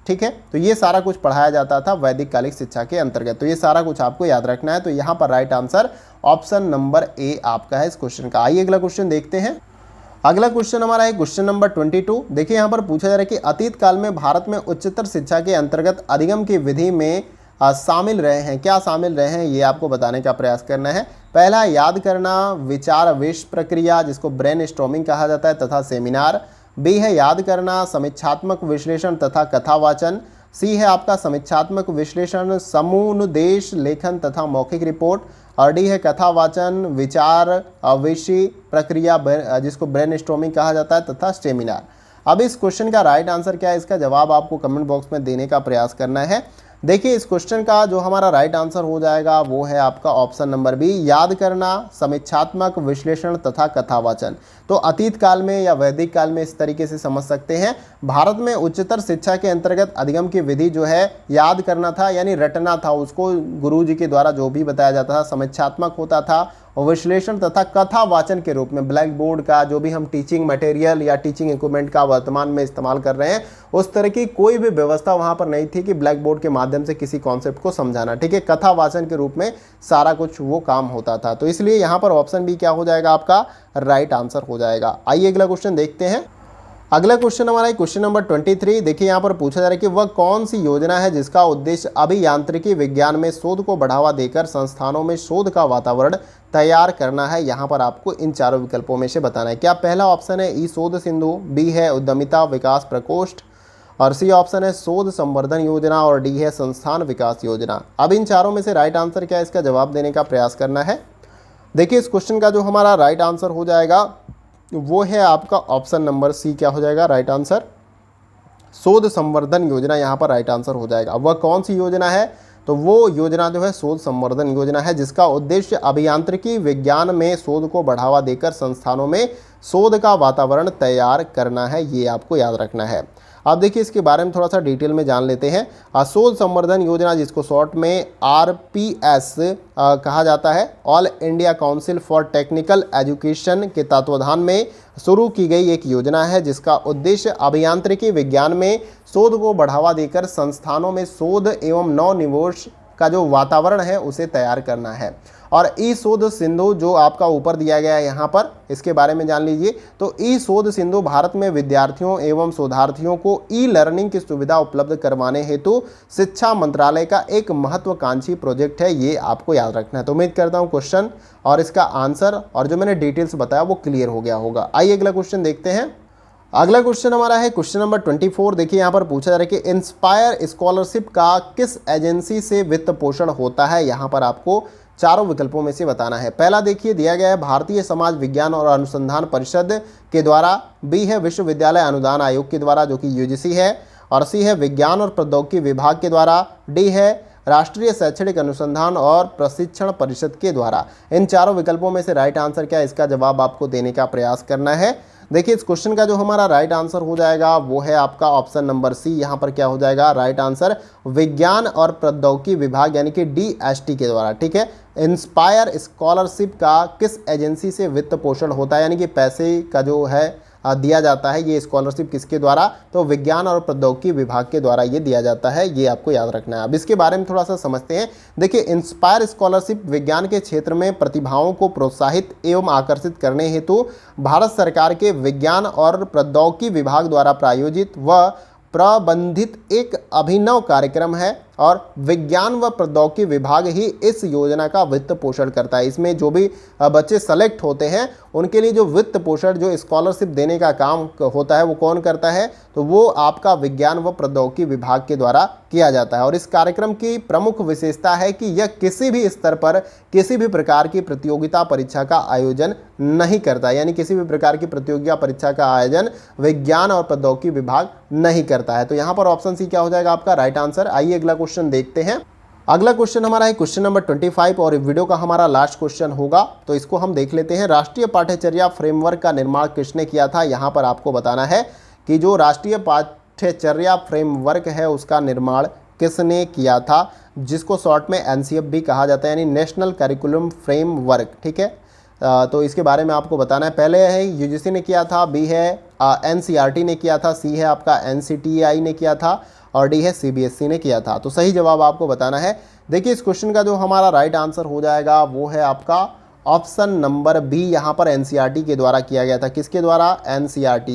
[SPEAKER 1] ठीक है। तो ये सारा कुछ पढ़ाया जाता था वैदिक कालिक शिक्षा के अंतर्गत। तो ये सारा कुछ आपको याद रखना है। तो यहाँ पर right answer option number A आपका है इस क्वेश्चन का। आइए अगला क्वेश्चन देखते हैं। अगला क्वेश्चन हमारा है क्वेश्चन नंबर 22। देखिए यहाँ पर पूछा जा रहा है कि अतीत काल में भारत में उच्चतर शिक्षा के अंतर्गत अधिगम की विधि में शामिल रहे हैं। क्या शामिल रहे हैं ये आपको बताने का प्रयास करना है। पहला, याद करना, विचार आवेश प्रक्रिया जिसको ब्रेन स्टॉर्मिंग कहा जाता है तथा सेमिनार। बी है याद करना, समीक्षात्मक विश्लेषण तथा कथावाचन। सी है आपका समीक्षात्मक विश्लेषण, समूनुदेश लेखन तथा मौखिक रिपोर्ट। और डी है कथावाचन, विचार आवेशी प्रक्रिया जिसको ब्रेन स्टॉर्मिंग कहा जाता है तथा सेमिनार। अब इस क्वेश्चन का राइट आंसर क्या है, इसका जवाब आपको कमेंट बॉक्स में देने का प्रयास करना है। देखिए इस क्वेश्चन का जो हमारा राइट आंसर हो जाएगा वो है आपका ऑप्शन नंबर बी, याद करना, समीक्षात्मक विश्लेषण तथा कथावाचन। तो अतीत काल में या वैदिक काल में इस तरीके से समझ सकते हैं, भारत में उच्चतर शिक्षा के अंतर्गत अधिगम की विधि जो है याद करना था, यानी रटना था, उसको गुरु जी के द्वारा जो भी बताया जाता था, समीक्षात्मक होता था, विश्लेषण तथा कथा वाचन के रूप में ब्लैक बोर्ड का जो भी हम टीचिंग मटेरियल या टीचिंग इक्विपमेंट का वर्तमान में इस्तेमाल कर रहे हैं, उस तरह की कोई भी व्यवस्था वहां पर नहीं थी कि ब्लैक बोर्ड के माध्यम से किसी कॉन्सेप्ट को समझाना, ठीक है, कथा वाचन के रूप में सारा कुछ वो काम होता था। तो इसलिए यहाँ पर ऑप्शन बी क्या हो जाएगा, आपका राइट आंसर हो जाएगा। आइए अगला क्वेश्चन देखते हैं। अगला क्वेश्चन हमारा है क्वेश्चन नंबर 23। देखिए यहाँ पर पूछा जा रहा है कि वह कौन सी योजना है जिसका उद्देश्य अभियांत्रिकी विज्ञान में शोध को बढ़ावा देकर संस्थानों में शोध का वातावरण तैयार करना है। यहाँ पर आपको इन चारों विकल्पों में से बताना है। क्या पहला ऑप्शन है ई शोध सिंधु, बी है उद्यमिता विकास प्रकोष्ठ, और सी ऑप्शन है शोध संवर्धन योजना, और डी है संस्थान विकास योजना। अब इन चारों में से राइट आंसर क्या है, इसका जवाब देने का प्रयास करना है। देखिए इस क्वेश्चन का जो हमारा राइट आंसर हो जाएगा वो है आपका ऑप्शन नंबर सी। क्या हो जाएगा राइट आंसर, शोध संवर्धन योजना यहाँ पर राइट आंसर हो जाएगा। वह कौन सी योजना है, तो वो योजना जो है शोध संवर्धन योजना है, जिसका उद्देश्य अभियांत्रिकी विज्ञान में शोध को बढ़ावा देकर संस्थानों में शोध का वातावरण तैयार करना है। ये आपको याद रखना है। अब देखिए इसके बारे में थोड़ा सा डिटेल में जान लेते हैं। शोध संवर्धन योजना जिसको शॉर्ट में RPS कहा जाता है, all India council for technical education के तत्वाधान में शुरू की गई एक योजना है, जिसका उद्देश्य अभियांत्रिकी विज्ञान में शोध को बढ़ावा देकर संस्थानों में शोध एवं नवनिवेश का जो वातावरण है उसे तैयार करना है। और ई शोध सिंधु जो आपका ऊपर दिया गया है यहाँ पर, इसके बारे में जान लीजिए। तो ई शोध सिंधु भारत में विद्यार्थियों एवं शोधार्थियों को ई लर्निंग की सुविधा उपलब्ध करवाने हेतु शिक्षा मंत्रालय का एक महत्वाकांक्षी प्रोजेक्ट है। ये आपको याद रखना है। तो उम्मीद करता हूँ क्वेश्चन और इसका आंसर और जो मैंने डिटेल्स बताया वो क्लियर हो गया होगा। आइए अगला क्वेश्चन देखते हैं। अगला क्वेश्चन हमारा है क्वेश्चन नंबर 24। देखिए यहाँ पर पूछा जा रहा है कि इंस्पायर स्कॉलरशिप का किस एजेंसी से वित्त पोषण होता है। यहाँ पर आपको चारों विकल्पों में से बताना है। पहला देखिए दिया गया है भारतीय समाज विज्ञान और अनुसंधान परिषद के द्वारा, बी है विश्वविद्यालय अनुदान आयोग के द्वारा जो कि UGC है, और सी है विज्ञान और प्रौद्योगिकी विभाग के द्वारा, डी है राष्ट्रीय शैक्षणिक अनुसंधान और प्रशिक्षण परिषद के द्वारा। इन चारों विकल्पों में से राइट आंसर क्या है, इसका जवाब आपको देने का प्रयास करना है। देखिए इस क्वेश्चन का जो हमारा राइट आंसर हो जाएगा वो है आपका ऑप्शन नंबर सी। यहाँ पर क्या हो जाएगा राइट आंसर, विज्ञान और प्रौद्योगिकी विभाग यानी कि DST के द्वारा। ठीक है, इंस्पायर स्कॉलरशिप का किस एजेंसी से वित्त पोषण होता है, यानी कि पैसे का जो है दिया जाता है, ये स्कॉलरशिप किसके द्वारा, तो विज्ञान और प्रौद्योगिकी विभाग के द्वारा ये दिया जाता है, ये आपको याद रखना है। अब इसके बारे में थोड़ा सा समझते हैं। देखिए इंस्पायर स्कॉलरशिप विज्ञान के क्षेत्र में प्रतिभाओं को प्रोत्साहित एवं आकर्षित करने हेतु भारत सरकार के विज्ञान और प्रौद्योगिकी विभाग द्वारा प्रायोजित व प्रबंधित एक अभिनव कार्यक्रम है और विज्ञान व प्रौद्योगिकी विभाग ही इस योजना का वित्त पोषण करता है। इसमें जो भी बच्चे सेलेक्ट होते हैं उनके लिए जो वित्त पोषण, जो स्कॉलरशिप देने का काम होता है वो कौन करता है, तो वो आपका विज्ञान व प्रौद्योगिकी विभाग के द्वारा किया जाता है। और इस कार्यक्रम की प्रमुख विशेषता है कि यह किसी भी स्तर पर किसी भी प्रकार की प्रतियोगिता परीक्षा का आयोजन नहीं करता, यानी किसी भी प्रकार की प्रतियोगिता परीक्षा का आयोजन विज्ञान और प्रौद्योगिकी विभाग नहीं करता है। तो यहाँ पर ऑप्शन सी क्या हो जाएगा आपका राइट आंसर। आइए अगला क्वेश्चन देखते हैं। अगला क्वेश्चन हमारा है क्वेश्चन नंबर 25 और वीडियो का हमारा लास्ट क्वेश्चन होगा, तो इसको हम देख लेते हैं। राष्ट्रीय पाठ्यचर्या फ्रेमवर्क का निर्माण किसने किया था। यहाँ पर आपको बताना है कि जो राष्ट्रीय पाठ्यचर्या फ्रेमवर्क है उसका निर्माण किसने किया था, जिसको शॉर्ट में NCF भी कहा जाता है, यानी नेशनल करिकुलम फ्रेमवर्क। ठीक है, तो इसके बारे में आपको बताना है। पहले है UGC ने किया था, बी है NCERT ने किया था, सी है आपका NCTI ने किया था और डी है CBSE ने किया था। तो सही जवाब आपको बताना है। देखिए इस क्वेश्चन का जो हमारा राइट आंसर हो जाएगा वो है आपका ऑप्शन नंबर बी। यहाँ पर NCERT के द्वारा किया गया था। किसके द्वारा, NCERT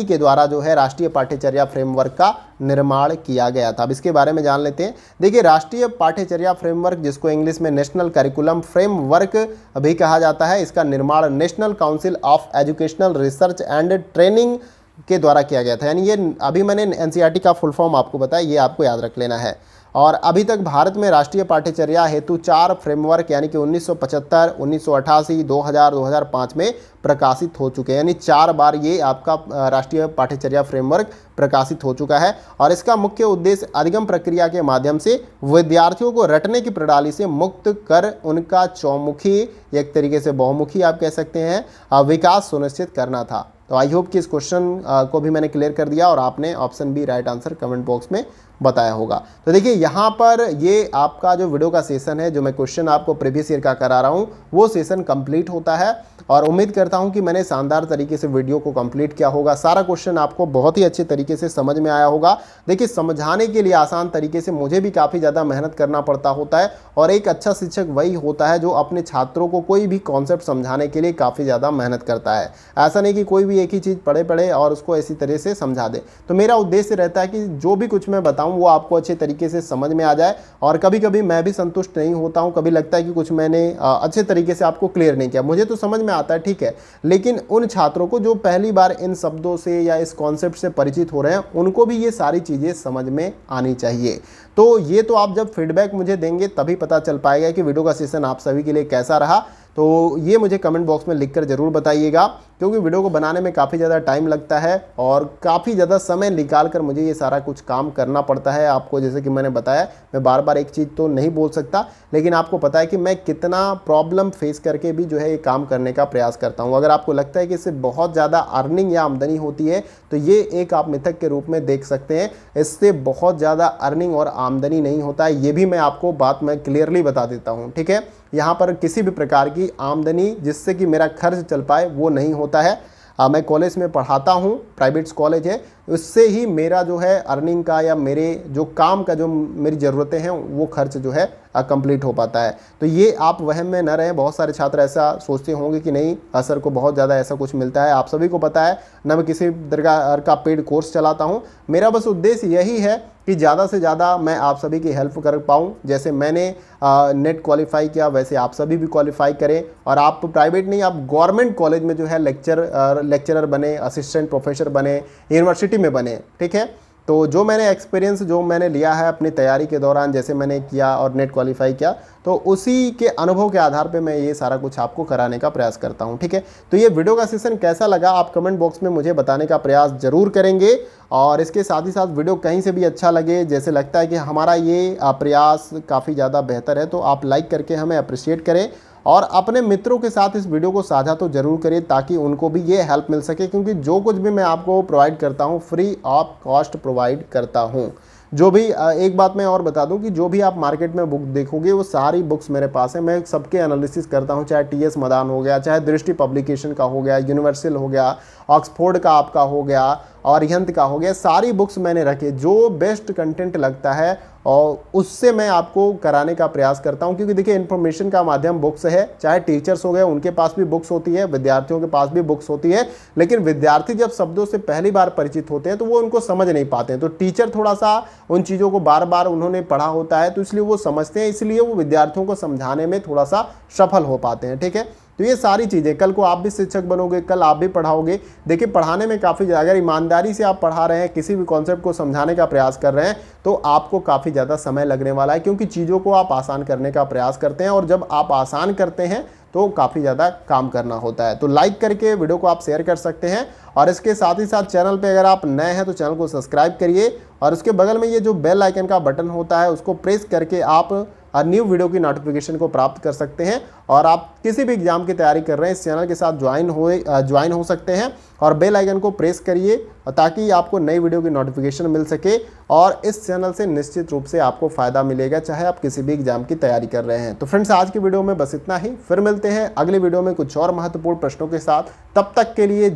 [SPEAKER 1] के द्वारा जो है राष्ट्रीय पाठ्यचर्या फ्रेमवर्क का निर्माण किया गया था। अब इसके बारे में जान लेते हैं। देखिए राष्ट्रीय पाठ्यचर्या फ्रेमवर्क, जिसको इंग्लिश में नेशनल करिकुलम फ्रेमवर्क भी कहा जाता है, इसका निर्माण national council of educational research and training के द्वारा किया गया था। यानी ये अभी मैंने NCERT का फुल फॉर्म आपको बताया, ये आपको याद रख लेना है। और अभी तक भारत में राष्ट्रीय पाठ्यचर्या हेतु 4 फ्रेमवर्क यानी कि 1975, 1988, 2000, 2005 में प्रकाशित हो चुके हैं। यानी 4 बार ये आपका राष्ट्रीय पाठ्यचर्या फ्रेमवर्क प्रकाशित हो चुका है। और इसका मुख्य उद्देश्य अधिगम प्रक्रिया के माध्यम से विद्यार्थियों को रटने की प्रणाली से मुक्त कर उनका चौमुखी, एक तरीके से बहुमुखी आप कह सकते हैं, विकास सुनिश्चित करना था। तो आई होप कि इस क्वेश्चन को भी मैंने क्लियर कर दिया और आपने option B right answer comment box में बताया होगा। तो देखिए यहाँ पर ये आपका जो वीडियो का सेशन है, जो मैं क्वेश्चन आपको प्रीवियस ईयर का करा रहा हूँ, वो सेशन कंप्लीट होता है और उम्मीद करता हूँ कि मैंने शानदार तरीके से वीडियो को कंप्लीट किया होगा। सारा क्वेश्चन आपको बहुत ही अच्छे तरीके से समझ में आया होगा। देखिए समझाने के लिए आसान तरीके से मुझे भी काफ़ी ज़्यादा मेहनत करना पड़ता होता है और एक अच्छा शिक्षक वही होता है जो अपने छात्रों को कोई भी कॉन्सेप्ट समझाने के लिए काफ़ी ज़्यादा मेहनत करता है। ऐसा नहीं कि कोई भी एक ही चीज़ पढ़े और उसको ऐसी तरह से समझा दे। तो मेरा उद्देश्य रहता है कि जो भी कुछ मैं बताऊँ वो आपको अच्छे तरीके से समझ में आ जाए। और कभी कभी मैं भी संतुष्ट नहीं होता हूँ, कभी लगता है कि कुछ मैंने अच्छे तरीके से आपको क्लियर नहीं किया। मुझे तो समझ में आता है, ठीक है, लेकिन उन छात्रों को जो पहली बार इन शब्दों से या इस कॉन्सेप्ट से परिचित हो रहे हैं, उनको भी ये सारी चीज़ें समझ में आनी चाहिए। तो ये तो आप जब फीडबैक मुझे देंगे तभी पता चल पाएगा कि वीडियो का सेशन आप सभी के लिए कैसा रहा। तो ये मुझे कमेंट बॉक्स में लिखकर ज़रूर बताइएगा, क्योंकि वीडियो को बनाने में काफ़ी ज़्यादा टाइम लगता है और काफ़ी ज़्यादा समय निकाल कर मुझे ये सारा कुछ काम करना पड़ता है। आपको जैसे कि मैंने बताया, मैं बार बार एक चीज़ तो नहीं बोल सकता, लेकिन आपको पता है कि मैं कितना प्रॉब्लम फेस करके भी जो है ये काम करने का प्रयास करता हूँ। अगर आपको लगता है कि इससे बहुत ज़्यादा अर्निंग या आमदनी होती है, तो ये एक आप मिथक के रूप में देख सकते हैं। इससे बहुत ज़्यादा अर्निंग और आमदनी नहीं होता है, ये भी मैं आपको बात मैं क्लियरली बता देता हूँ, ठीक है। यहाँ पर किसी भी प्रकार की आमदनी जिससे कि मेरा खर्च चल पाए वो नहीं होता है। मैं कॉलेज में पढ़ाता हूँ, प्राइवेट कॉलेज है, उससे ही मेरा जो है अर्निंग का या मेरे जो काम का जो मेरी ज़रूरतें हैं वो खर्च जो है कंप्लीट हो पाता है। तो ये आप वहम में न रहें। बहुत सारे छात्र ऐसा सोचते होंगे कि नहीं सर को बहुत ज़्यादा ऐसा कुछ मिलता है। आप सभी को पता है ना, मैं किसी प्रकार का पेड कोर्स चलाता हूँ। मेरा बस उद्देश्य यही है कि ज़्यादा से ज़्यादा मैं आप सभी की हेल्प कर पाऊँ। जैसे मैंने नेट क्वालिफाई किया, वैसे आप सभी भी क्वालिफाई करें और आप प्राइवेट नहीं, आप गवर्नमेंट कॉलेज में जो है लेक्चरर बने, असिस्टेंट प्रोफेसर बने, यूनिवर्सिटी में बने, ठीक है। तो जो मैंने एक्सपीरियंस जो मैंने लिया है अपनी तैयारी के दौरान, जैसे मैंने किया और नेट क्वालिफाई किया, तो उसी के अनुभव के आधार पे मैं ये सारा कुछ आपको कराने का प्रयास करता हूँ। ठीक है, तो ये वीडियो का सेशन कैसा लगा आप कमेंट बॉक्स में मुझे बताने का प्रयास जरूर करेंगे। और इसके साथ ही साथ वीडियो कहीं से भी अच्छा लगे, जैसे लगता है कि हमारा ये प्रयास काफ़ी ज़्यादा बेहतर है, तो आप लाइक करके हमें अप्रिशिएट करें और अपने मित्रों के साथ इस वीडियो को साझा तो जरूर करिए ताकि उनको भी ये हेल्प मिल सके, क्योंकि जो कुछ भी मैं आपको प्रोवाइड करता हूँ फ्री ऑफ कॉस्ट प्रोवाइड करता हूँ। जो भी एक बात मैं और बता दूं कि जो भी आप मार्केट में बुक देखोगे वो सारी बुक्स मेरे पास है, मैं सबके एनालिसिस करता हूं, चाहे टीएस मदान हो गया, चाहे दृष्टि पब्लिकेशन का हो गया, यूनिवर्सल हो गया, ऑक्सफोर्ड का आपका हो गया, अरिहंत का हो गया, सारी बुक्स मैंने रखे, जो बेस्ट कंटेंट लगता है और उससे मैं आपको कराने का प्रयास करता हूं। क्योंकि देखिए इन्फॉर्मेशन का माध्यम बुक्स है, चाहे टीचर्स हो गए उनके पास भी बुक्स होती है, विद्यार्थियों के पास भी बुक्स होती है, लेकिन विद्यार्थी जब शब्दों से पहली बार परिचित होते हैं तो वो उनको समझ नहीं पाते हैं, तो टीचर थोड़ा सा उन चीज़ों को बार बार उन्होंने पढ़ा होता है तो इसलिए वो समझते हैं, इसलिए वो विद्यार्थियों को समझाने में थोड़ा सा सफल हो पाते हैं। ठीक है, तो ये सारी चीज़ें, कल को आप भी शिक्षक बनोगे, कल आप भी पढ़ाओगे। देखिए पढ़ाने में काफ़ी, अगर ईमानदारी से आप पढ़ा रहे हैं, किसी भी कॉन्सेप्ट को समझाने का प्रयास कर रहे हैं, तो आपको काफ़ी ज़्यादा समय लगने वाला है, क्योंकि चीज़ों को आप आसान करने का प्रयास करते हैं और जब आप आसान करते हैं तो काफ़ी ज़्यादा काम करना होता है। तो लाइक करके वीडियो को आप शेयर कर सकते हैं और इसके साथ ही साथ चैनल पे अगर आप नए हैं तो चैनल को सब्सक्राइब करिए और उसके बगल में ये जो बेल आइकन का बटन होता है उसको प्रेस करके आप न्यू वीडियो की नोटिफिकेशन को प्राप्त कर सकते हैं और आप किसी भी एग्जाम की तैयारी कर रहे हैं इस चैनल के साथ ज्वाइन हो सकते हैं और बेल आइकन को प्रेस करिए ताकि आपको नई वीडियो की नोटिफिकेशन मिल सके और इस चैनल से निश्चित रूप से आपको फ़ायदा मिलेगा, चाहे आप किसी भी एग्जाम की तैयारी कर रहे हैं। तो फ्रेंड्स आज की वीडियो में बस इतना ही, फिर मिलते हैं अगली वीडियो में कुछ और महत्वपूर्ण प्रश्नों के साथ। तब तक के लिए